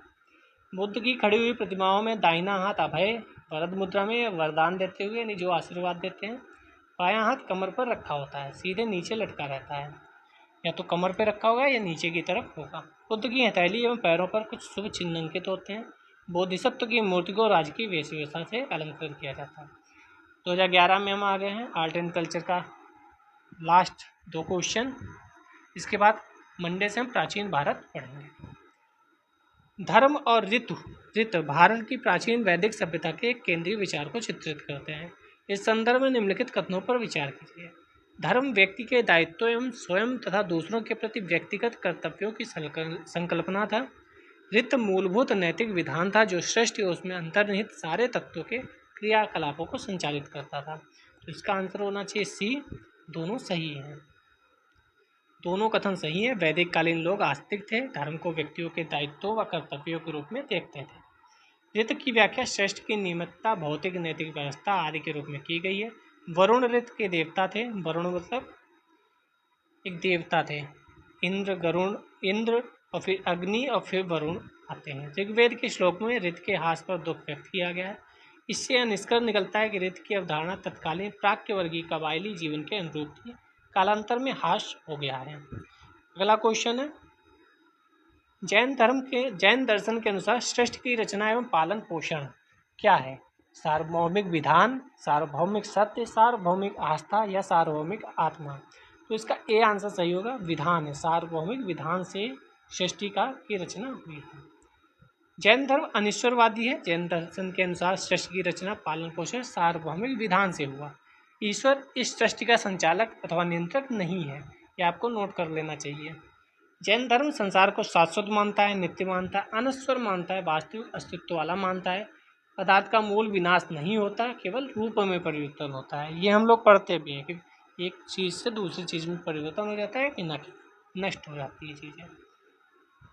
बुद्ध की खड़ी हुई प्रतिमाओं में दाहिना हाथ अभय वरद मुद्रा में वरदान देते हुए, यानी जो आशीर्वाद देते हैं। बायां हाथ कमर पर रखा होता है, सीधे नीचे लटका रहता है, या तो कमर पर रखा होगा या नीचे की तरफ होगा। बुद्ध की हथेली एवं पैरों पर कुछ शुभ चिन्ह अंकित होते हैं। बोधिसत्व की मूर्ति को राजकीय वेशभूषा से अलंकृत किया जाता है। 2011 में हम आ गए हैं आर्ट एंड कल्चर का लास्ट 2 क्वेश्चन। इसके बाद मंडे से हम प्राचीन भारत पढ़ेंगे। धर्म और ऋतु भारत की प्राचीन वैदिक सभ्यता के एक केंद्रीय विचार को चित्रित करते हैं। इस संदर्भ में निम्नलिखित कथनों पर विचार कीजिए। धर्म व्यक्ति के दायित्व एवं स्वयं तथा दूसरों के प्रति व्यक्तिगत कर्तव्यों की संकल्पना था। ऋत मूलभूत नैतिक विधान था जो श्रेष्ठ उसमें अंतर्निहित सारे तत्वों के क्रियाकलापों को संचालित करता था। तो इसका आंसर होना चाहिए सी। दोनों सही हैं, दोनों कथन सही है। वैदिक कालीन लोग आस्तिक थे, धर्म को व्यक्तियों के दायित्वों व कर्तव्यों के रूप में देखते थे। ऋत की व्याख्या श्रेष्ठ की नियमितता, भौतिक नैतिक व्यवस्था आदि के रूप में की गई है। वरुण ऋत के देवता थे। वरुण मतलब एक देवता थे। इंद्र, गरुण, इंद्र और फिर अग्नि और फिर वरुण आते हैं। ऋग्वेद के श्लोक में ऋत के ह्रास पर दुख व्यक्त किया गया है। इससे यह निष्कर्ष निकलता है कि ऋत की अवधारणा तत्कालीन प्राक्य वर्गीय कबायली जीवन के अनुरूप थी, कालांतर में ह्रास हो गया है। अगला क्वेश्चन है, जैन दर्शन के अनुसार श्रेष्ठ की रचना एवं पालन पोषण क्या है? सार्वभौमिक विधान, सार्वभौमिक सत्य, सार्वभौमिक आस्था या सार्वभौमिक आत्मा। तो इसका ए आंसर सही होगा, विधान है। सार्वभौमिक विधान से सृष्टि की रचना हुई है। जैन धर्म अनिश्वरवादी है। जैन दर्शन के अनुसार सृष्टि की रचना पालन पोषण सार्वभौमिक विधान से हुआ। ईश्वर इस सृष्टि का संचालक अथवा नियंत्रक नहीं है, यह आपको नोट कर लेना चाहिए। जैन धर्म संसार को शाश्वत मानता है, नित्य मानता है, अनश्वर मानता है, वास्तविक अस्तित्व वाला मानता है। पदार्थ का मूल विनाश नहीं होता, केवल रूप में परिवर्तन होता है। ये हम लोग पढ़ते भी हैं कि एक चीज़ से दूसरी चीज़ में परिवर्तन हो जाता है कि न कि नष्ट हो जाती है चीज़ें।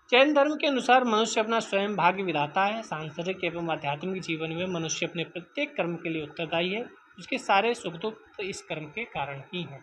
जैन धर्म के अनुसार मनुष्य अपना स्वयं भाग्य विधाता है। सांसारिक एवं आध्यात्मिक जीवन में मनुष्य अपने प्रत्येक कर्म के लिए उत्तरदायी है। उसके सारे सुख दुख तो इस कर्म के कारण ही हैं।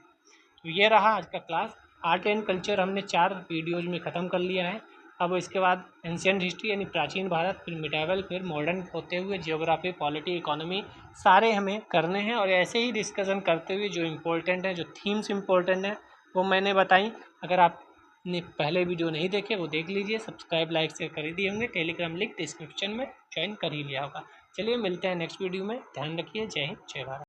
तो ये रहा आज का क्लास। आर्ट एंड कल्चर हमने 4 वीडियोज में ख़त्म कर लिया है। अब इसके बाद एंशिएंट हिस्ट्री यानी प्राचीन भारत, फिर मिडाइवल, फिर मॉडर्न होते हुए जियोग्राफी, पॉलिटी, इकोनॉमी सारे हमें करने हैं। और ऐसे ही डिस्कशन करते हुए जो इम्पोर्टेंट है, जो थीम्स इम्पोर्टेंट है वो मैंने बताई। अगर आपने पहले वीडियो नहीं देखे वो देख लीजिए। सब्सक्राइब, लाइक, शेयर कर ही दिए होंगे। टेलीग्राम लिंक डिस्क्रिप्शन में ज्वाइन कर ही लिया होगा। चलिए मिलते हैं नेक्स्ट वीडियो में। ध्यान रखिए। जय हिंद, जय भारत।